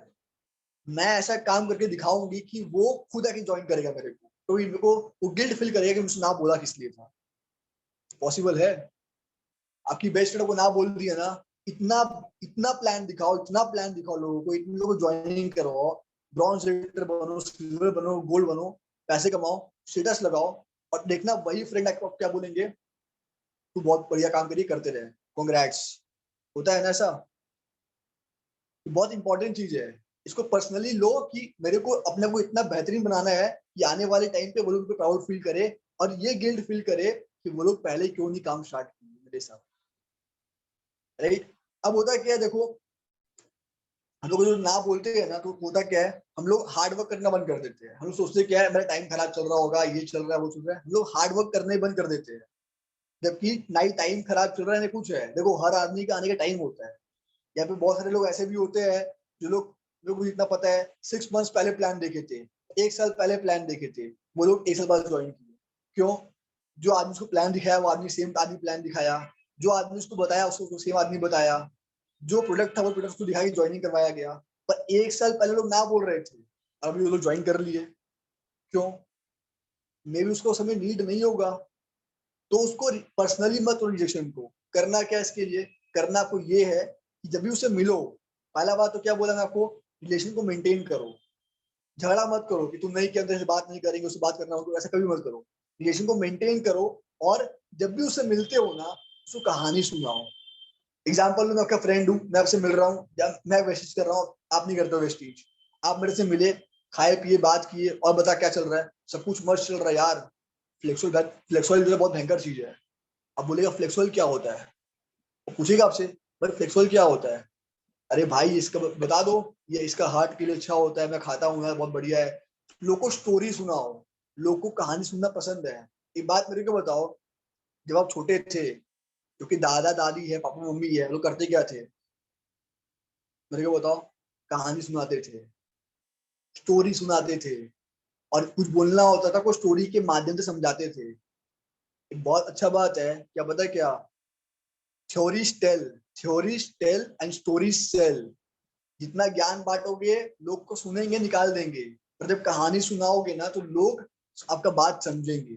मैं ऐसा काम करके दिखाऊंगी कि वो खुद आके ज्वाइन करेगा मेरे को, तो मेरे को वो गिल्ट फील करेगा कि मुझसे ना बोला किस लिए था। पॉसिबल है? आपकी बेस्ट फ्रेंड को ना बोल दिया ना, इतना इतना प्लान दिखाओ, इतना प्लान दिखाओ लोगों को, इतने लोगों को ज्वाइनिंग करो, ब्रॉन्ज रेटर बनो, सिल्वर बनो, गोल्ड बनो, पैसे कमाओ, स्टेटस लगाओ, और देखना वही फ्रेंड आपको क्या बोलेंगे, तू बहुत बढ़िया काम करिए, करते रहे, कॉन्ग्रेट्स। होता है ना ऐसा? बहुत इंपॉर्टेंट चीज है, इसको पर्सनली लो कि मेरे को अपने को इतना बेहतरीन बनाना है कि आने वाले टाइम पे वो लोग प्राउड फील करे, और ये गिल्ट फील करे कि वो लोग पहले क्यों नहीं काम स्टार्ट किए मेरे साथ। राइट? अब होता क्या है, देखो, हम लोग जो ना बोलते हैं ना, तो होता क्या है, हम लोग हार्ड वर्क करना बंद कर देते हैं, हम लोग सोचते क्या है, मेरा टाइम खराब चल रहा होगा, ये चल रहा है, वो चल रहा है, हम लोग हार्ड वर्क करना ही बंद कर देते हैं। जबकि ना ही टाइम खराब चल रहा है ना कुछ है, देखो हर आदमी का आने का टाइम होता है। यहाँ पे बहुत सारे लोग ऐसे भी होते हैं, जो लोग को जितना पता है 6 मंथ्स पहले प्लान देखे थे, 1 साल पहले प्लान देखे थे, वो लोग 1 साल बाद ज्वाइन किए। क्यों? जो आदमी उसको प्लान दिखाया वो आदमी सेम आदमी प्लान दिखाया, जो आदमी उसको बताया उसको सेम आदमी बताया, जो प्रोडक्ट था वो प्रोडक्ट को दिखाई ज्वाइनिंग करवाया गया। पर 1 साल पहले लोग ना बोल रहे थे, अभी वो लोग ज्वाइन कर लिए। क्यों? मे भी उसको समय नीड नहीं होगा, तो उसको पर्सनली मत लो रिजेक्शन को। करना क्या इसके लिए, करना आपको ये है कि जब भी उसे मिलो, पहला बात तो क्या बोला मैं आपको, रिलेशन को मेंटेन करो, झगड़ा मत करो कि तुम नहीं किया तो बात नहीं करेंगे, उससे बात करना हो, ऐसा कभी मत करो। रिलेशन को मेंटेन करो, और जब भी उससे मिलते हो ना, उसको कहानी सुनाओ। एग्जाम्पल मैं आपका फ्रेंड हूँ, मैं आपसे मिल रहा हूँ या मैं वेस्टेज कर रहा हूँ, आप नहीं करते हो वेस्टेज, आप मेरे से मिले, खाए पिए बात किए, और बता क्या चल रहा है, सब कुछ मस्त चल रहा है यार। फ्लेक्सुअल फ्लेक्सुअल जो बहुत भयंकर चीज है। अब बोलेगा फ्लेक्सुअल क्या होता है, वो पूछेगा आपसे, भाई फ्लेक्सुअल क्या होता है? अरे भाई इसका बता दो, ये इसका हार्ट के लिए अच्छा होता है, मैं खाता हूँ यार, बहुत बढ़िया है। लोग को स्टोरी सुनाओ, लोग को कहानी सुनना पसंद है। एक बात मेरे को बताओ, जब आप छोटे थे, क्योंकि दादा दादी है, पापा मम्मी है, लोग करते क्या थे मेरे को बताओ? कहानी सुनाते थे, स्टोरी सुनाते थे, और कुछ बोलना होता था कुछ स्टोरी के माध्यम से समझाते थे। एक बहुत अच्छा बात है, क्या पता है क्या? Theories tell and stories sell. जितना ज्ञान बांटोगे लोग को सुनेंगे, निकाल देंगे, पर जब कहानी सुनाओगे ना तो लोग आपका बात समझेंगे।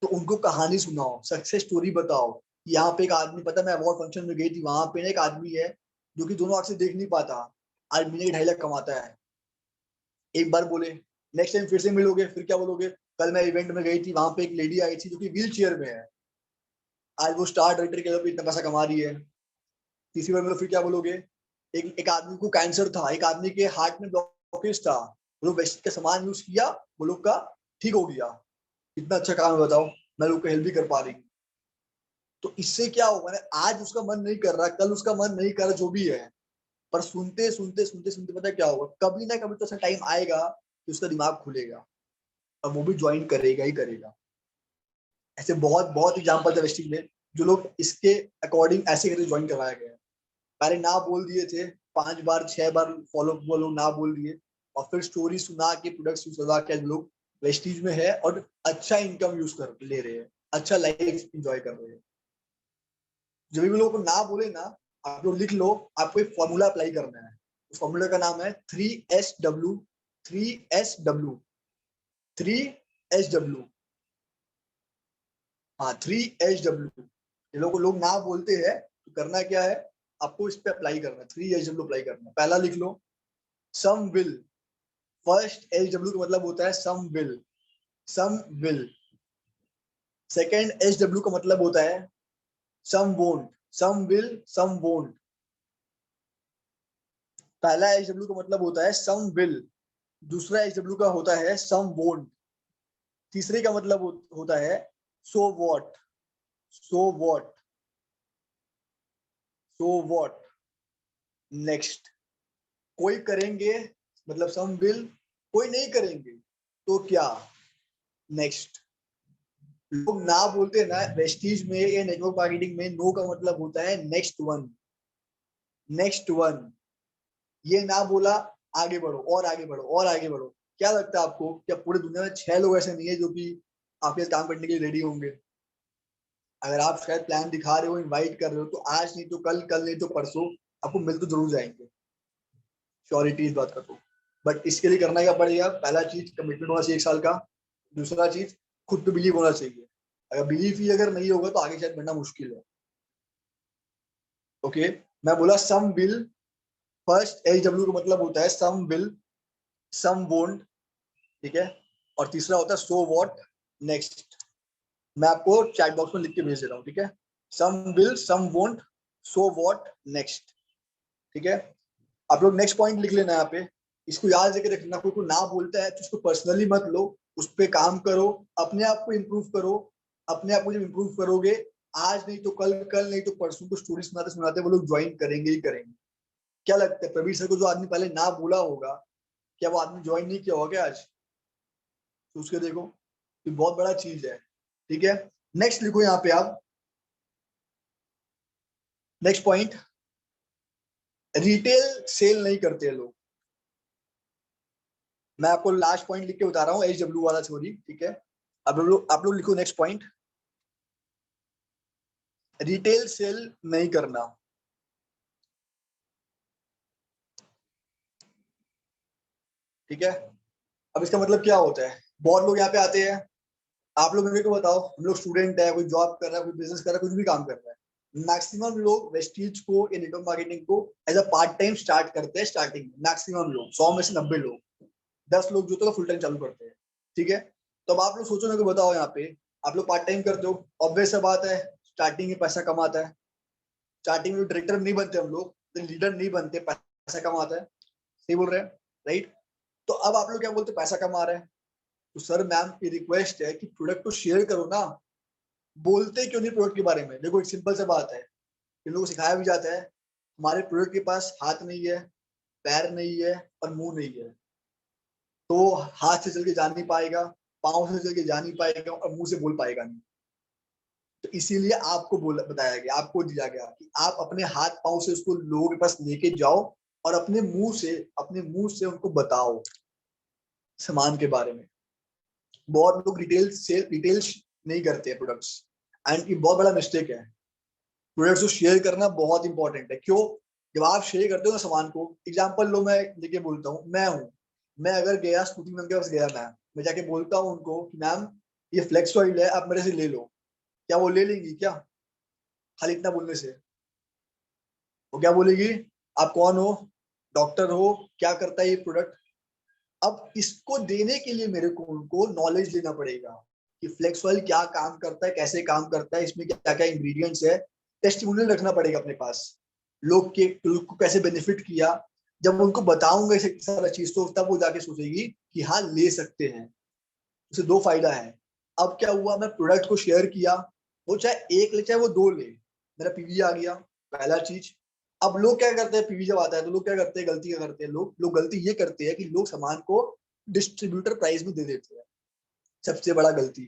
तो उनको कहानी सुनाओ, सक्सेस स्टोरी बताओ। यहाँ पे एक आदमी, पता है, मैं अवार्ड फंक्शन में गई थी, वहां पे ना एक आदमी है जो कि दोनों आंख से देख नहीं पाता, आज महीने के 2.5 लाख कमाता है। एक बार बोले, नेक्स्ट टाइम फिर से मिलोगे, फिर क्या बोलोगे? कल मैं इवेंट में गई थी, वहां पे एक लेडी आई थी जो कि व्हील चेयर में है, आज वो स्टार डायरेक्टर के लेवल पे इतना पैसा कमा रही है। तीसरी बार मिलो, फिर क्या बोलोगे? एक आदमी को कैंसर था, एक आदमी के हार्ट में ब्लॉकेज था, वो लोग वेस्ट का सामान यूज किया, वो लोग का ठीक हो गया। कितना अच्छा काम है बताओ, मैं लोग को हेल्प भी कर पा रही हूँ। तो इससे क्या होगा ना, आज उसका मन नहीं कर रहा, कल उसका मन नहीं कर रहा, जो भी है, पर सुनते सुनते सुनते सुनते पता है क्या होगा, कभी ना कभी तो ऐसा टाइम आएगा कि उसका दिमाग खुलेगा और वो भी ज्वाइन करेगा ही करेगा। ऐसे बहुत बहुत एग्जाम्पल है वेस्टिंग में, जो लोग इसके अकॉर्डिंग ऐसे करके ज्वाइन करवाया गया है। पहले ना बोल दिए थे, 5 बार 6 बार फॉलो फॉलो ना बोल दिए, और फिर स्टोरी सुना के प्रोडक्ट्स यूज करवा के लोग वेस्टीज में है और अच्छा इनकम यूज कर ले रहे हैं, अच्छा लाइफ एंजॉय कर रहे हैं। जब भी लोगों को ना बोले ना, आप लोग लिख लो, आपको एक फॉर्मूला अप्लाई करना है। उस फॉर्मूला का नाम है 3SW। 3SW। 3SW। हाँ, 3SW। ये लोग ना बोलते हैं तो करना क्या है, आपको इस पे अप्लाई करना है, 3SW अप्लाई करना है। पहला लिख लो, सम विल। फर्स्ट SW का मतलब होता है some will. Some will. Second SW का मतलब होता है some won't. Some will, some won't. पहला SW का मतलब होता है सम विल, दूसरा SW का होता है सम वोंट, तीसरे का मतलब होता है so what. So what. So what next. कोई करेंगे मतलब सम विल, कोई नहीं करेंगे तो क्या? नेक्स्ट। लोग ना बोलते हैं ना वेस्टीज में या नेटवर्क मार्केटिंग में, नो का मतलब होता है नेक्स्ट वन। Next one. ये ना बोला, आगे बढ़ो और आगे बढ़ो और आगे बढ़ो। क्या लगता है आपको, क्या पूरी दुनिया में 6 लोग ऐसे नहीं है जो कि आपके साथ काम करने के लिए रेडी होंगे? अगर आप शायद प्लान दिखा रहे हो, इनवाइट कर रहे हो, तो आज नहीं तो कल, कल नहीं तो परसों आपको मिल तो जरूर जाएंगे, श्योरिटी इस बात का। तो बट इसके लिए करना क्या पड़ेगा? पहला चीज कमिटमेंट होना चाहिए 1 साल का। दूसरा चीज, खुद पे बिलीव होना चाहिए। अगर बिलीव ही अगर नहीं होगा तो आगे शायद बढ़ना मुश्किल है। ओके, मैं बोला सम विल। फर्स्ट SW का मतलब होता है सम विल, सम वोंट, ठीक है, और तीसरा होता है सो व्हाट नेक्स्ट। मैं आपको चैट बॉक्स में लिख के भेज दे रहा हूँ, ठीक है? Some will, some won't, so what next, ठीक है? आप लोग नेक्स्ट पॉइंट लिख लेना यहाँ पे, इसको याद करके रखना। कोई को ना बोलता है तो उसको पर्सनली मत लो, उस पर काम करो, अपने आप को इम्प्रूव करो। अपने आप को जब इम्प्रूव करोगे, आज नहीं तो कल, कल नहीं तो परसों को स्टोरी सुनाते सुनाते वो लोग ज्वाइन करेंगे ही करेंगे। क्या लगता है प्रवीण सर को जो आदमी पहले ना बोला होगा, क्या वो आदमी ज्वाइन नहीं किया होगा आज? सोच के देखो, ये बहुत बड़ा चीज है, ठीक है? नेक्स्ट लिखो यहाँ पे आप, नेक्स्ट पॉइंट, रिटेल सेल नहीं करते लोग। मैं आपको लास्ट पॉइंट लिख के बता रहा हूँ, SW वाला छोरी, ठीक है? आप लोग लिखो नेक्स्ट पॉइंट, रिटेल सेल नहीं करना, ठीक है? अब इसका मतलब क्या होता है? बहुत लोग यहाँ पे आते हैं, आप लोग मेरे को बताओ, हम लोग स्टूडेंट है, कोई जॉब कर रहा है, कोई बिजनेस कर रहा है, कुछ भी काम कर रहा है, मैक्सिमम लोग वेस्टीज को या नेटवर्क मार्केटिंग को as a part time start करते हैं। स्टार्टिंग में मैक्सिमम लोग, 100 में से 90 लोग, 10 लोग जो तो फुल टाइम चालू करते हैं, ठीक है? तो अब आप लोग सोचो, मेरे को बताओ, यहाँ पे आप लोग पार्ट टाइम करते हो, ऑब्वियस सा बात है, स्टार्टिंग में पैसा कमाता है। स्टार्टिंग में डायरेक्टर नहीं बनते हम लोग, लीडर नहीं बनते, पैसा कमाता है। सही बोल रहे हैं, राइट? तो अब आप लोग क्या बोलते, पैसा कमा रहे हैं, तो सर मैम की रिक्वेस्ट है कि प्रोडक्ट को शेयर करो ना। बोलते क्यों नहीं प्रोडक्ट के बारे में? देखो, एक सिंपल सा बात है, इन लोगों को सिखाया भी जाता है, हमारे प्रोडक्ट के पास हाथ नहीं है, पैर नहीं है और मुंह नहीं है, तो हाथ से चल के जा नहीं पाएगा, पाँव से चल के जा नहीं पाएगा और मुंह से बोल पाएगा नहीं। तो इसीलिए आपको बोला बताया गया, आपको दिया गया कि आप अपने हाथ पांव से उसको लोगों के पास लेके जाओ और अपने मुंह से उनको बताओ सामान के बारे में। बहुत लोग रिटेल्स नहीं करते प्रोडक्ट्स, एंड ये बहुत बड़ा मिस्टेक है। प्रोडक्ट्स को शेयर करना बहुत इंपॉर्टेंट है। क्यों? जब आप शेयर करते हो ना सामान को, एग्जांपल लो, मैं लेके बोलता हूँ, मैं अगर गया स्कूटी मैम के पास गया, मैं जाके बोलता हूँ उनको कि मैम ये फ्लेक्स ऑयल है, आप मेरे से ले लो, क्या वो ले लेंगी क्या? खाली इतना बोलने से वो क्या बोलेगी? आप कौन हो? डॉक्टर हो? क्या करता है ये प्रोडक्ट? अब इसको देने के लिए मेरे को उनको नॉलेज लेना पड़ेगा कि फ्लेक्स ऑयल क्या काम करता है, कैसे काम करता है, इसमें क्या क्या इंग्रेडिएंट्स है। टेस्टिमोनियल रखना पड़ेगा अपने पास, लोग को कैसे बेनिफिट किया। जब उनको बताऊंगा इसे सारा चीज, तो तब वो जाके सोचेगी कि हाँ ले सकते हैं। उसे दो फायदा है। अब क्या हुआ, मैं प्रोडक्ट को शेयर किया, वो चाहे एक ले चाहे वो दो ले, मेरा पीवी आ गया, पहला चीज। अब लोग क्या करते हैं, पीवी जब आता है तो लोग क्या करते हैं, गलती क्या करते हैं लोग गलती ये करते हैं कि लोग सामान को डिस्ट्रीब्यूटर प्राइस में दे देते हैं। सबसे बड़ा गलती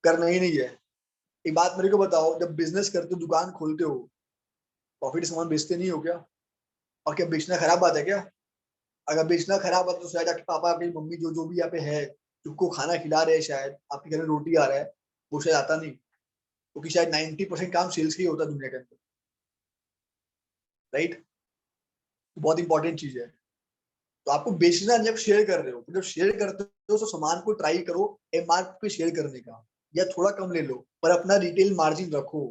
करना ही नहीं है। एक बात मेरे को बताओ, जब बिजनेस करते हो, दुकान खोलते हो, प्रॉफिट सामान बेचते नहीं हो क्या? और क्या बेचना खराब बात है क्या? अगर बेचना खराब है तो शायद आपके पापा, आपकी मम्मी, जो जो भी यहाँ पे है, जिसको खाना खिला रहे हैं, शायद आपके घर में रोटी आ रहा है, वो शायद आता नहीं, क्योंकि शायद 90% काम सेल्स का ही होता है दुनिया के अंदर, राइट? बहुत इंपॉर्टेंट चीज है। तो आपको बेचना, जब शेयर कर रहे हो, तो जब शेयर करते हो तो सामान को ट्राई करो एमआरपी पे शेयर करने का, या थोड़ा कम ले लो, पर अपना रिटेल मार्जिन रखो,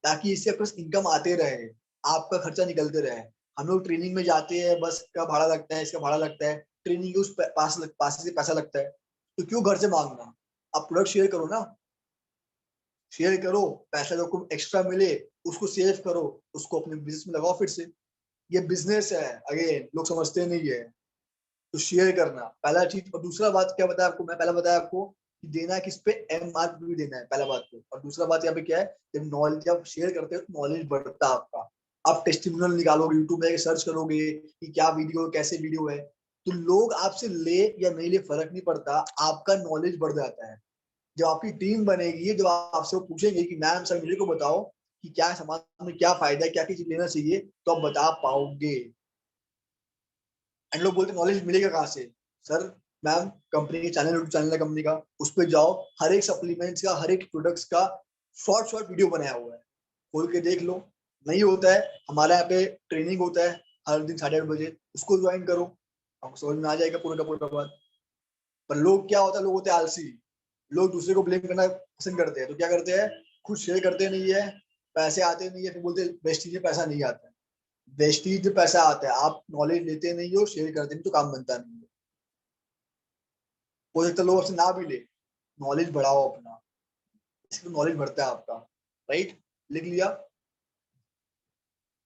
ताकि इससे आपके पास इनकम आते रहे, आपका खर्चा निकलते रहे। हम लोग ट्रेनिंग में जाते हैं, बस का भाड़ा लगता है, इसका भाड़ा लगता है, ट्रेनिंग के उस पास से पैसा लगता है, तो क्यों घर से मांगना? आप प्रोडक्ट शेयर करो ना, शेयर करो, पैसा जो आपको एक्स्ट्रा मिले उसको सेव करो, उसको अपने बिजनेस में लगाओ फिर से। ये बिजनेस है, अगेन लोग समझते नहीं है। तो शेयर करना पहला चीज। और दूसरा बात क्या बताया आपको, मैं पहला बताया आपको कि देना है किस पे, एमआरपी देना है, पहला बात को। और दूसरा बात यहाँ पे क्या है, जब नॉलेज आप शेयर करते हो तो नॉलेज बढ़ता है आपका। आप टेस्टिमोनियल निकालोगे, यूट्यूब में सर्च करोगे कि क्या वीडियो, कैसे वीडियो है, तो लोग आपसे ले या नहीं ले फर्क नहीं पड़ता, आपका नॉलेज बढ़ जाता है। जब आपकी टीम बनेगी, जब आपसे वो पूछेंगे कि मैम सर मेरे को बताओ कि क्या समाज में क्या फायदा है, क्या क्या चीज लेना चाहिए, तो आप बता पाओगे। एंड लोग बोलते नॉलेज मिलेगा कहाँ से? सर, मैम कंपनी के चैनल, यूट्यूब चैनल है कंपनी का, उस पर जाओ, हर एक सप्लीमेंट्स का, हर एक प्रोडक्ट्स का शॉर्ट शॉर्ट वीडियो बनाया हुआ है, खोल के देख लो। नहीं होता है, हमारे यहाँ पे ट्रेनिंग होता है हर दिन 8:30 बजे, उसको ज्वाइन करो, आपको समझ में आ जाएगा पूरा का पूरा बात। पर लोग क्या होता है, लोग होते हैं आलसी, लोग दूसरे को ब्लेम करना पसंद करते हैं, तो क्या करते हैं, खुद शेयर करते नहीं है, पैसे आते नहीं है, फिर बोलते वेस्टीज में पैसा नहीं आता है। वेस्टीज में पैसा आता है, आप नॉलेज लेते नहीं हो, शेयर करते नहीं, तो काम बनता नहीं है। हो सकता है लोग आपसे ना भी ले, नॉलेज बढ़ाओ अपना, इससे नॉलेज बढ़ता है आपका, राइट? लिख लिया?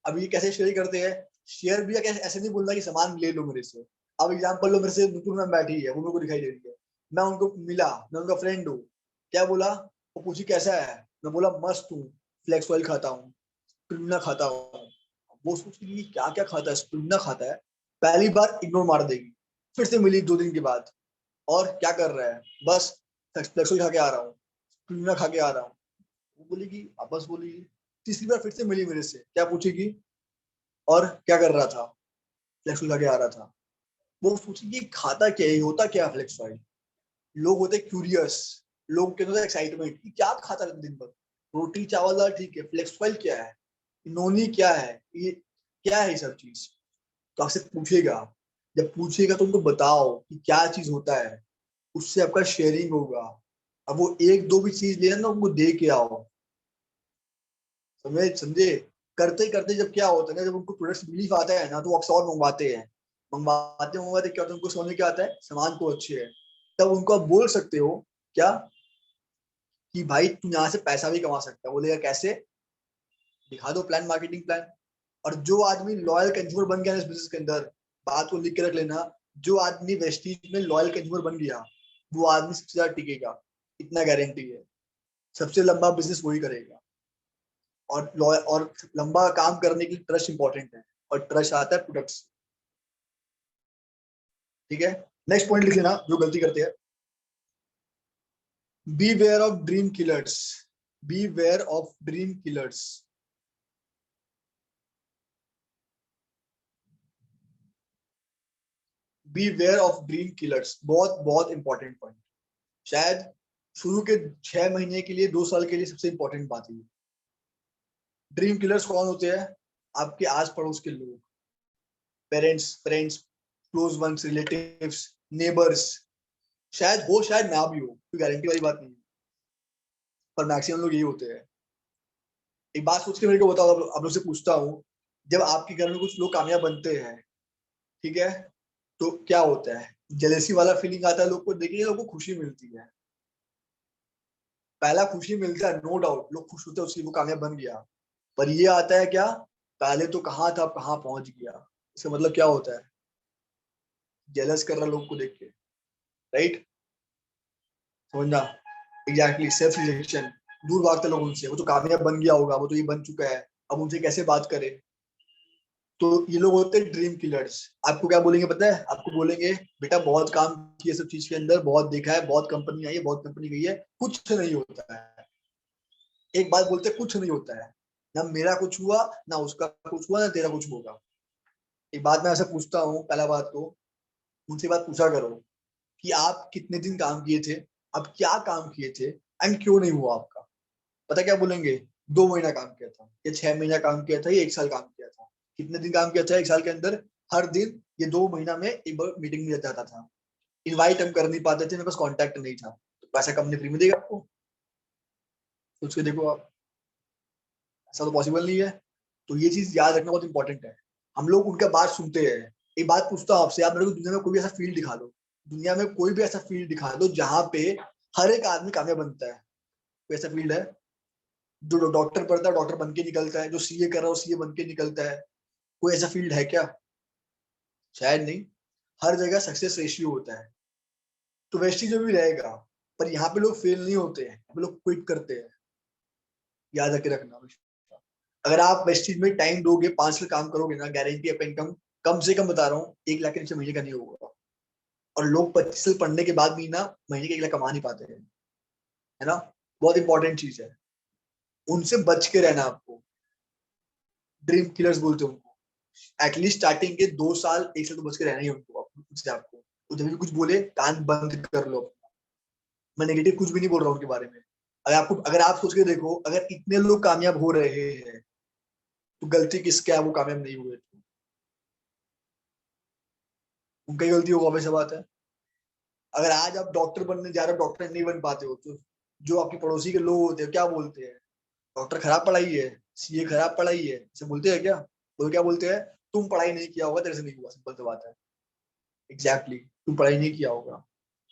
अब ये कैसे शेयर करते हैं? शेयर भी कैसे, ऐसे नहीं बोलना कि सामान ले लो मेरे से। अब एग्जांपल लो, मेरे से नुपुर मैम बैठी है, वो मेरे को दिखाई दे रही है, मैं उनको मिला, मैं उनका फ्रेंड हूँ, क्या बोला, वो पूछी कैसा है, मैं बोला मस्त हूँ, फ्लेक्स ऑयल खाता हूँ, स्पिरुलिना खाता हूँ। वो सोचेगी क्या क्या खाता है, स्पिरुलिना खाता है, पहली बार इग्नोर मार देगी। फिर से मिली 2 दिन के बाद, और क्या कर रहा है, बस फ्लेक्स ऑयल खा के आ रहा हूँ, स्पिरुलिना खा के आ रहा हूँ। वो बोलेगी, वापस बोलेगी। तीसरी बार फिर से मिली मेरे से, क्या पूछेगी, और क्या कर रहा था, फ्लेक्स ऑयल खा के आ रहा था। वो सोचेगी खाता क्या है, होता क्या है फ्लेक्स ऑयल। लोग होते क्यूरियस, लोग के अंदर एक्साइटमेंट कि क्या खाता है दिन भर, रोटी चावल दाल ठीक है, फ्लेक्स ऑयल क्या है, नोनी क्या है, ये क्या है, ये सब चीज। तो आपसे पूछेगा, जब पूछेगा तो उनको बताओ कि क्या चीज होता है, उससे आपका शेयरिंग होगा। अब वो एक दो भी चीज लेना ना, उनको दे के आओ, समझे समझे? करते करते जब क्या होता है ना, जब उनको प्रोडक्ट बिलीफ आता है ना, तो वो अक्सर और मंगवाते हैं, मंगवाते मंगवाते क्या होता है, उनको समझ में क्या आता है, सामान को अच्छे है। तब उनको आप बोल सकते हो क्या, कि भाई तू यहाँ से पैसा भी कमा सकता है। बोलेगा कैसे? दिखा दो प्लान, मार्केटिंग प्लान। और जो आदमी लॉयल कंज्यूमर बन गया ना इस बिजनेस के अंदर, बात को लिख के रख लेना, जो आदमी वेस्टीज में लॉयल कंज्यूमर बन गया, वो आदमी सबसे ज्यादा टिकेगा, इतना गारंटी है। सबसे लंबा बिजनेस वही करेगा। और लॉयल और लंबा काम करने के लिए ट्रस्ट इंपॉर्टेंट है, और ट्रस्ट आता है प्रोडक्ट्स। ठीक है, नेक्स्ट पॉइंट लिख लेना जो गलती करते हैं, beware of dream killers. beware of dream killers. beware of dream killers, बहुत बहुत इंपॉर्टेंट पॉइंट, शायद शुरू के 6 महीने के लिए 2 साल के लिए सबसे इंपॉर्टेंट बात है। ड्रीम किलर्स कौन होते हैं? आपके आस पड़ोस के लोग, parents, friends, close ones, relatives, neighbours. शायद हो शायद ना भी हो, कोई गारंटी वाली बात नहीं है, पर मैक्सिमम लोग यही होते हैं। एक बात सोच के मेरे को बताओ, आप लोग से पूछता हूँ, जब आपके घर में कुछ लोग कामयाब बनते हैं, ठीक है, तो क्या होता है? जेलेसी वाला फीलिंग आता है लोग को, देखिए लोगों को खुशी मिलती है, पहला खुशी मिलता है, नो डाउट लोग खुश होते हैं उसकी वो कामयाब बन गया, पर ये आता है क्या, पहले तो कहाँ था अब कहाँ पहुंच गया। इसका मतलब क्या होता है? जेलस कर रहा लोग को देख के, राइट? समझना? एग्जैक्टली, सेल्फ रिजेक्शन, दूर भागते लोग उनसे, वो तो कामयाब बन गया होगा, वो तो ये बन चुका है, अब उनसे कैसे बात करें। तो ये लोग होते हैं ड्रीम किलर्स। आपको क्या बोलेंगे पता है? आपको बोलेंगे बेटा बहुत काम किए सब चीज के अंदर, बहुत देखा है, बहुत कंपनी आई है, बहुत कंपनी गई है, कुछ नहीं होता है। एक बात बोलते हैं, कुछ नहीं होता है, ना मेरा कुछ हुआ, ना उसका कुछ हुआ, ना तेरा कुछ होगा। एक बात मैं ऐसे पूछता हूँ, पहला बात तो मुझसे बात पूछा करो कि आप कितने दिन काम किए थे, आप क्या काम किए थे, एंड क्यों नहीं हुआ आपका। पता क्या बोलेंगे? 2 महीना काम किया था, या 6 महीना काम किया था, या 1 साल काम किया था। कितने दिन काम किया था 1 साल के अंदर? हर दिन। ये 2 महीना में एक बार मीटिंग में जाता था, इनवाइट हम कर नहीं पाते थे, मेरे पास कॉन्टैक्ट नहीं था, तो पैसा कंपनी फ्री में देगा आपको? सोच के देखो आप, ऐसा तो पॉसिबल नहीं है। तो ये चीज याद रखना बहुत इंपॉर्टेंट है। हम लोग उनका बात सुनते हैं। एक बात पूछता हूँ आपसे, आप मेरे को दुनिया में कोई भी ऐसा फील्ड दिखा दो, दुनिया में कोई भी ऐसा फील्ड दिखा दो जहां पे हर एक आदमी कामयाब बनता है। कोई ऐसा फील्ड है? जो डॉक्टर पढ़ता है डॉक्टर बन के निकलता है, जो सीए कर रहा है सीए बन के निकलता है। कोई ऐसा फील्ड है क्या? शायद नहीं। हर जगह सक्सेस रेशियो होता है, तो वैसे जो भी रहेगा, पर यहाँ पे लोग फेल नहीं होते हैं, यहाँ पे लोग क्विट करते हैं। याद रखे रखना। अगर आप वेस्टिज में टाइम दोगे, 5 साल काम करोगे ना, गारंटी आपका इनकम कम से कम बता रहा हूँ 1 लाख के नीचे महीने का नहीं होगा। और लोग 25 साल पढ़ने के बाद भी ना महीने के 1 लाख कमा नहीं पाते हैं, है ना? बहुत इंपॉर्टेंट चीज है, उनसे बच के रहना आपको। ड्रीम किलर्स बोलते हैं उनको। एटलीस्ट स्टार्टिंग के 2 साल 1 साल तो बच के रहना ही है उनको, उससे आपको। तो जब भी कुछ बोले कान बंद कर लो। मैं नेगेटिव कुछ भी नहीं बोल रहा हूँ उनके बारे में। अगर आप सोच के देखो, अगर इतने लोग कामयाब हो रहे हैं तो गलती किसका है वो कामयाब नहीं हुए? उनका ही गलती होगा, वैसे बात है। अगर आज आप डॉक्टर बनने जा रहे हो, डॉक्टर नहीं बन पाते हो, तो जो आपके पड़ोसी के लोग होते हैं क्या बोलते हैं? डॉक्टर खराब पढ़ाई है, सीए खराब पढ़ाई है, ऐसे बोलते हैं क्या? वो क्या बोलते हैं? तुम पढ़ाई नहीं किया होगा, तेरे से नहीं हुआ, सिंपल सी बात है। एग्जैक्टली, तुम पढ़ाई नहीं किया होगा।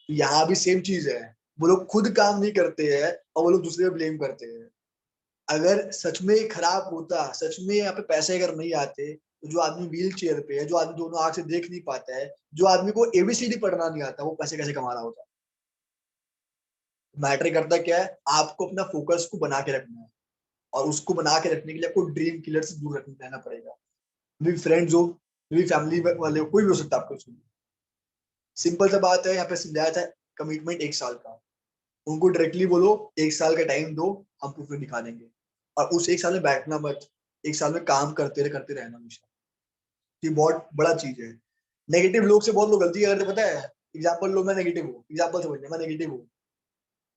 तो यहाँ भी सेम चीज है, वो लोग खुद काम नहीं करते हैं और वो लोग दूसरे पे ब्लेम करते हैं। अगर सच में खराब होता, सच में यहाँ पे पैसे अगर नहीं आते, तो जो आदमी व्हील चेयर पे है, जो आदमी दोनों आंख से देख नहीं पाता है, जो आदमी को एबीसीडी पढ़ना नहीं आता, वो पैसे कैसे कमा रहा होता? मैटर करता क्या है, आपको अपना फोकस को बना के रखना है, और उसको बना के रखने के लिए आपको ड्रीम किलर से दूर रहना पड़ेगा। भी फ्रेंड्स हो, भी फैमिली वाले हो, कोई भी हो सकता है आपको उसमें। सिंपल सा बात है, यहाँ पे समझाया था, कमिटमेंट 1 साल का। उनको डायरेक्टली बोलो 1 साल का टाइम दो, हम प्रूफ दिखा देंगे। और उस 1 साल में बैठना मत, 1 साल में काम करते रहना हमेशा। ये बहुत बड़ा चीज है। नेगेटिव लोग से बहुत लोग गलती करते, पता है? एग्जाम्पल लो, मैं नेगेटिव हूँ, एग्जाम्पल समझना, मैं नेगेटिव हूँ।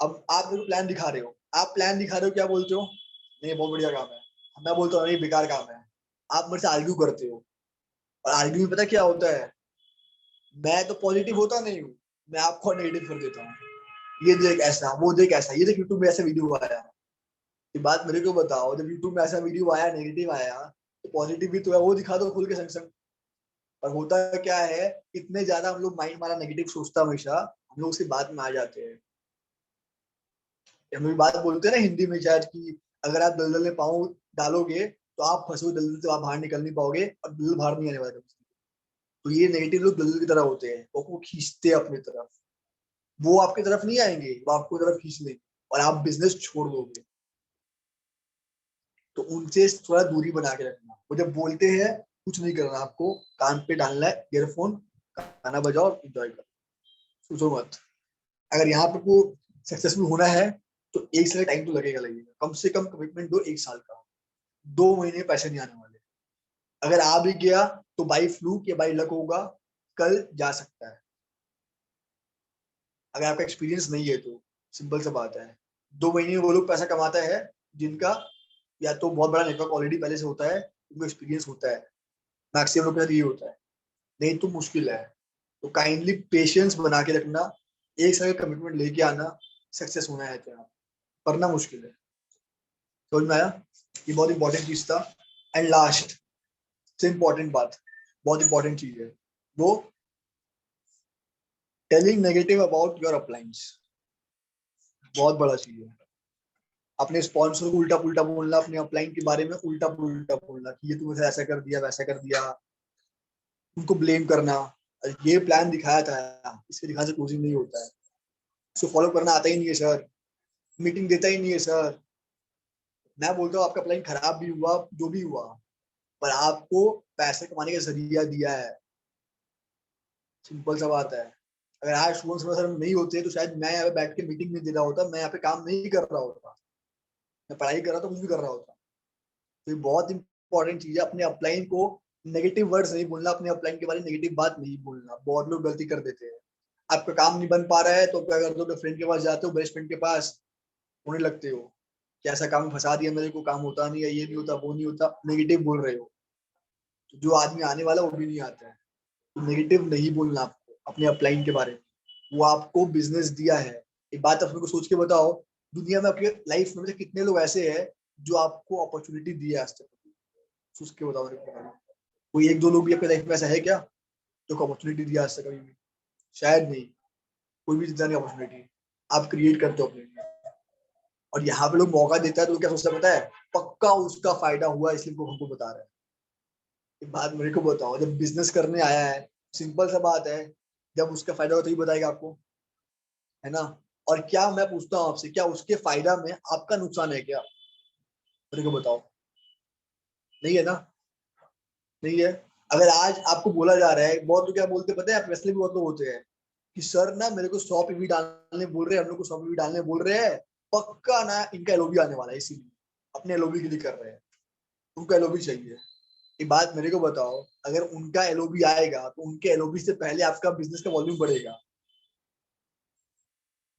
अब आप मेरे को प्लान दिखा रहे हो, आप प्लान दिखा रहे हो, क्या बोलते हो? नहीं बहुत बढ़िया काम है। मैं बोलता हूँ नहीं बेकार काम है। आप मेरे से आर्ग्यू करते हो, और आर्ग्यू में पता क्या होता है? मैं तो पॉजिटिव होता नहीं हूँ, मैं आपको नेगेटिव कर देता हूँ। ये देख ऐसा, वो देख ऐसा, ये देख यूट्यूब में ऐसा वीडियो आया। ये बात मेरे को बताओ, जब यूट्यूब में ऐसा वीडियो आया, नेगेटिव आया, तो पॉजिटिव भी तो है, वो दिखा दो खुल के संग संग। पर होता क्या है, इतने ज्यादा हम लोग, माइंड हमारा नेगेटिव सोचता है हमेशा, हम लोग उसकी बात में आ जाते हैं। हम लोग बात बोलते हैं ना हिंदी में शायद, कि अगर आप दलदल में पाँव डालोगे तो आप फंसोगे दलदल से, आप बाहर निकल नहीं पाओगे, और दलदल बाहर नहीं आने वाला। तो ये नेगेटिव लोग दलदल की तरह होते हैं, वो खींचते हैं अपनी तरफ। वो आपकी तरफ नहीं आएंगे, वो आपको तरफ खींच लेंगे, और आप बिजनेस छोड़ दोगे। तो उनसे थोड़ा दूरी बना के रखना। वो जब बोलते हैं, कुछ नहीं करना, आपको कान पे डालना है ईयरफोन, गाना बजाओ और इंजॉय करो, सोचो मत। अगर यहाँ पे को सक्सेसफुल होना है, तो 1 साल टाइम तो लगेगा लगेगा, कम से कम कमिटमेंट दो 1 साल का। 2 महीने में पैसे नहीं आने वाले। अगर आ भी गया तो बाई फ्लूक या बाई लक होगा, कल जा सकता है। अगर आपका एक्सपीरियंस नहीं है तो सिंपल सा बात है। 2 महीने में वो लोग पैसा कमाता है जिनका या तो बहुत बड़ा नेटवर्क ऑलरेडी पहले से होता है, उनको एक्सपीरियंस होता है। मैक्सिमम लोग के साथ ये होता है, नहीं तो मुश्किल है। तो काइंडली पेशेंस बना के रखना, 1 साल का कमिटमेंट लेके आना, सक्सेस होना है तो करना मुश्किल है। समझ में आया? ये बहुत इंपॉर्टेंट चीज था। एंड लास्ट से इंपॉर्टेंट बात, बहुत इंपॉर्टेंट चीज है वो, टेलिंग नेगेटिव अबाउट योर अपलाइंस। बहुत बड़ा चीज है। अपने स्पॉन्सर को उल्टा पुल्टा बोलना, अपने अपलाइन के बारे में उल्टा पुल्टा बोलना कि ये तुमने ऐसा कर दिया वैसा कर दिया, उनको ब्लेम करना। ये प्लान दिखाया था, इसके दिखाने से क्लोजिंग नहीं होता है, इसको फॉलो करना आता ही नहीं है सर, मीटिंग देता ही नहीं है सर। मैं बोलता हूँ आपका प्लान खराब भी हुआ जो भी हुआ, पर आपको पैसे कमाने का जरिया दिया है। सिंपल सा बात है। अगर आज शुभम सर नहीं होते तो शायद मैं यहाँ पे बैठ के मीटिंग नहीं दे रहा होता, मैं यहाँ पे काम नहीं कर रहा होता, मैं पढ़ाई कर रहा था, कुछ भी कर रहा होता। तो ये बहुत इंपॉर्टेंट चीज है, अपने अपलाइन को नेगेटिव वर्ड्स नहीं बोलना, अपने अपलाइन के बारे में नेगेटिव बात नहीं बोलना। बहुत लोग गलती कर देते हैं। आपका काम नहीं बन पा रहा है तो क्या करते हो, फ्रेंड के पास जाते हो, बेस्ट फ्रेंड के पास होने लगते हो कि ऐसा काम फंसा दिया मेरे को, काम होता नहीं है, ये नहीं होता वो नहीं होता, नेगेटिव बोल रहे हो। तो जो आदमी आने वाला वो भी नहीं आता है। तो नेगेटिव नहीं बोलना आपको अपने अपलाइन के बारे में। वो आपको बिजनेस दिया है। एक बात अपने को सोच के बताओ, दुनिया में आपके लाइफ में कितने लोग ऐसे हैं जो आपको अपॉर्चुनिटी दिया आज तक? सोच के बताओ मेरे को। कोई एक दो लोग भी अपने लाइफ में ऐसा है क्या जो अपॉर्चुनिटी दिया आज तक कभी भी? शायद नहीं। कोई भी जितना नहीं अपॉर्चुनिटी आप क्रिएट करते हो अपने लिए। और यहाँ पे लोग मौका देता है तो क्या सोचता है पता है, पक्का उसका फायदा हुआ इसलिए वो हमको बता रहा है। एक बात मेरे को बताओ, जब बिजनेस करने आया है, सिंपल सा बात है, जब उसका फायदा हो तो ही बताएगा आपको, है ना? और क्या मैं पूछता हूँ आपसे, क्या उसके फायदा में आपका नुकसान है क्या? मेरे को बताओ। नहीं है ना? नहीं है। अगर आज आपको बोला जा रहा है, बहुत लोग क्या बोलते पता है, वैसे भी बहुत लोग होते हैं कि सर ना मेरे को 100 पीवी डालने बोल रहे हैं, हम लोग को 100 पीवी डालने बोल रहे हैं, पक्का ना इनका एलओबी आने वाला है, इसीलिए अपने एलओबी के लिए कर रहे हैं, उनको एलओबी चाहिए। एक बात मेरे को बताओ, अगर उनका एलओबी आएगा तो उनके एलओबी से पहले आपका बिजनेस का वॉल्यूम बढ़ेगा।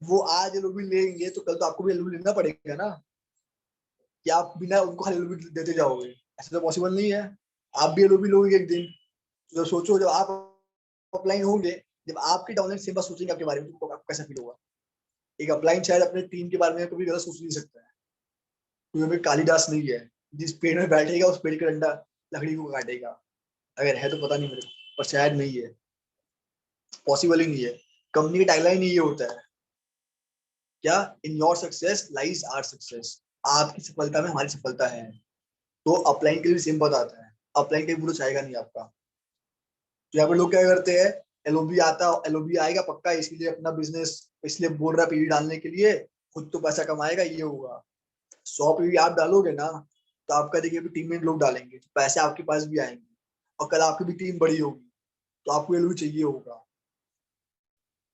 वो आज एलओबी लेंगे तो कल तो आपको भी एलओबी लेना पड़ेगा ना, कि आप बिना उनको खाली एलओबी देते जाओगे? ऐसा तो पॉसिबल नहीं है। आप भी एलओबी लोगे एक दिन। तो सोचो, जब आप अपलाइन होंगे, जब आपके डाउनलाइन सेम बात सोचेंगे आपके बारे में, तो आपको कैसा फील होगा? एक अपलाइन शायद अपने टीम के बारे में कभी गलत सोच नहीं सकता है, क्योंकि कालिदास नहीं है जिस पेड़ में बैठेगा उस पेड़ का डंडा लकड़ी को काटेगा। अगर है तो पता नहीं मेरे को, पर शायद नहीं है, पॉसिबल ही नहीं है। कंपनी का टैगलाइन ही ये होता है, क्या? In your success lies our success. आपकी सफलता में हमारी सफलता है। तो अपलाइन के लिए सेम बात आता है, अपलाइन के लिए चाहेगा नहीं आपका। तो यहाँ पे लोग क्या करते हैं, एलओबी आता, एलओबी आएगा पक्का, इसलिए अपना बिजनेस इसलिए बोल रहा है पीवी डालने के लिए, खुद तो पैसा कमाएगा, ये होगा। 100 पीवी आप डालोगे ना, तो आपका देखिए टीम में लोग डालेंगे तो पैसे आपके पास भी आएंगे, और कल आपकी भी टीम बड़ी होगी तो आपको एलओबी चाहिए होगा।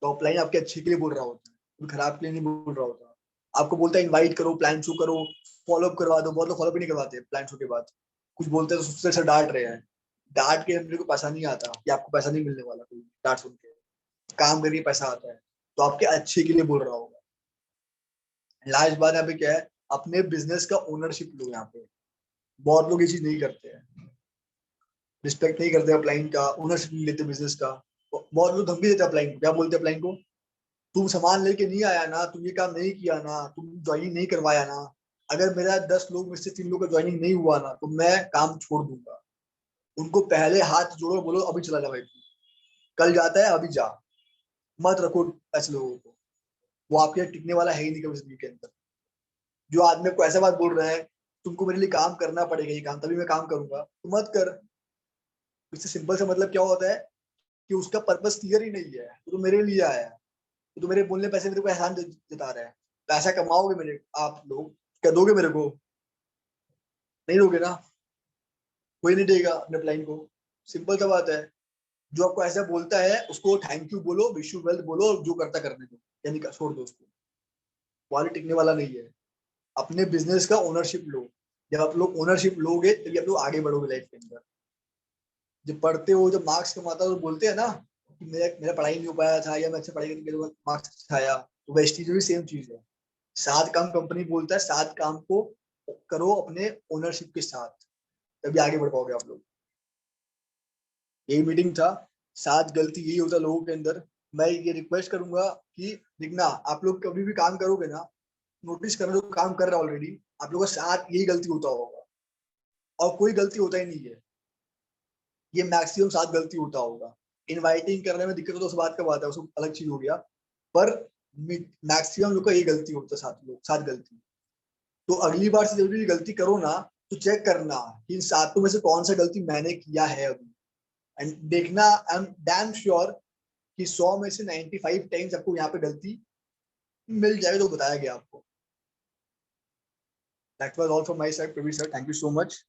तो ऑफलाइन आपके अच्छे के लिए बोल रहा होता है, कोई खराब के लिए नहीं बोल रहा होता। आपको बोलता है इनवाइट करो, प्लान शो करो, फॉलो अप करवा दो। बहुत लोग फॉलो भी नहीं करवाते प्लान शो के बाद, कुछ बोलते हैं तो सबसे अच्छा डांट रहे हैं। डांट के मेरे को पैसा नहीं आता, कि आपको पैसा नहीं मिलने वाला कोई डांट सुन के, काम करके पैसा आता है। तो आपके अच्छे के लिए बोल रहा होगा। लास्ट बात यहाँ पे क्या है, अपने बिजनेस का ओनरशिप लो। यहाँ पे बहुत लोग ये चीज नहीं करते हैं, रिस्पेक्ट नहीं करते अपलाइन का, ओनरशिप नहीं लेते बिजनेस का। बहुत लोग धमकी देते अपलाइन को, क्या बोलते हैं अपलाइन को, तुम सामान लेके नहीं आया ना, तुम ये काम नहीं किया ना, तुम ज्वाइनिंग नहीं करवाया ना, अगर मेरा 10 लोग में से 3 लोग का ज्वाइनिंग नहीं हुआ ना, तो मैं काम छोड़ दूंगा। उनको पहले हाथ जोड़ो, बोलो अभी चला जा भाई, कल जाता है अभी जा, मत रखो ऐसे लोगों को। वो आपके यहाँ टिकने वाला है ही नहीं कभी जिंदगी के अंदर। जो आदमी को ऐसा बात बोल रहा है, तुमको मेरे लिए काम करना पड़ेगा, ये काम तभी मैं काम करूंगा, तो मत कर। इससे सिंपल सा मतलब क्या होता है कि उसका पर्पस क्लियर ही नहीं है, वो तो मेरे लिए आया है, वो तो मेरे बोलने पैसे मेरे को एहसान जता रहा है। पैसा कमाओगे मेरे आप लोग, क्या दोगे मेरे को? नहीं दोगे ना, कोई नहीं देगा अपने क्लाइंट को। सिंपल सा बात है। जो आपको ऐसा बोलता है उसको थैंक यू बोलो, विश यू वेल बोलो, और जो करता करने दो, यानी छोड़ दो उसको। वाले टिकने वाला नहीं है। अपने बिजनेस का ओनरशिप लो। जब आप लोग ओनरशिप लोगे तभी आप लोग आगे बढ़ोगे लाइफ के अंदर। जब पढ़ते हो, जब मार्क्स कमाता हो तो बोलते हैं ना कि मेरा मेरा पढ़ाई नहीं हो पाया था, या मैं अच्छे पढ़ाई करके मार्क्स अच्छा आया। तो वेस्टीज भी सेम चीज है। 7 काम कंपनी बोलता है, 7 काम को करो अपने ओनरशिप के साथ, तभी आगे बढ़ पाओगे आप लोग। यही मीटिंग था। 7 गलती यही होता है लोगों के अंदर। मैं ये रिक्वेस्ट करूंगा कि देखना, आप लोग कभी भी काम करोगे ना, नोटिस करना जो काम कर रहा है ऑलरेडी, आप लोगों का 7 यही गलती होता होगा, और कोई गलती होता ही नहीं है। ये मैक्सिमम 7 गलती होता होगा। इनवाइटिंग करने में दिक्कत हो तो उस बात का बात है, उसको अलग चीज हो गया। पर मैक्सिमम लोग का ये गलती होता है, 7 गलती। तो अगली बार से जब भी गलती करो ना, तो चेक करना कि इन 7 में से कौन सा गलती मैंने किया है अभी। एंड देखना, आई एम डैम श्योर कि 100 में से 95 टाइम्स आपको यहाँ पे गलती मिल जाएगी जो बताया गया आपको। That was all from my side, Praveen sir, thank you so much.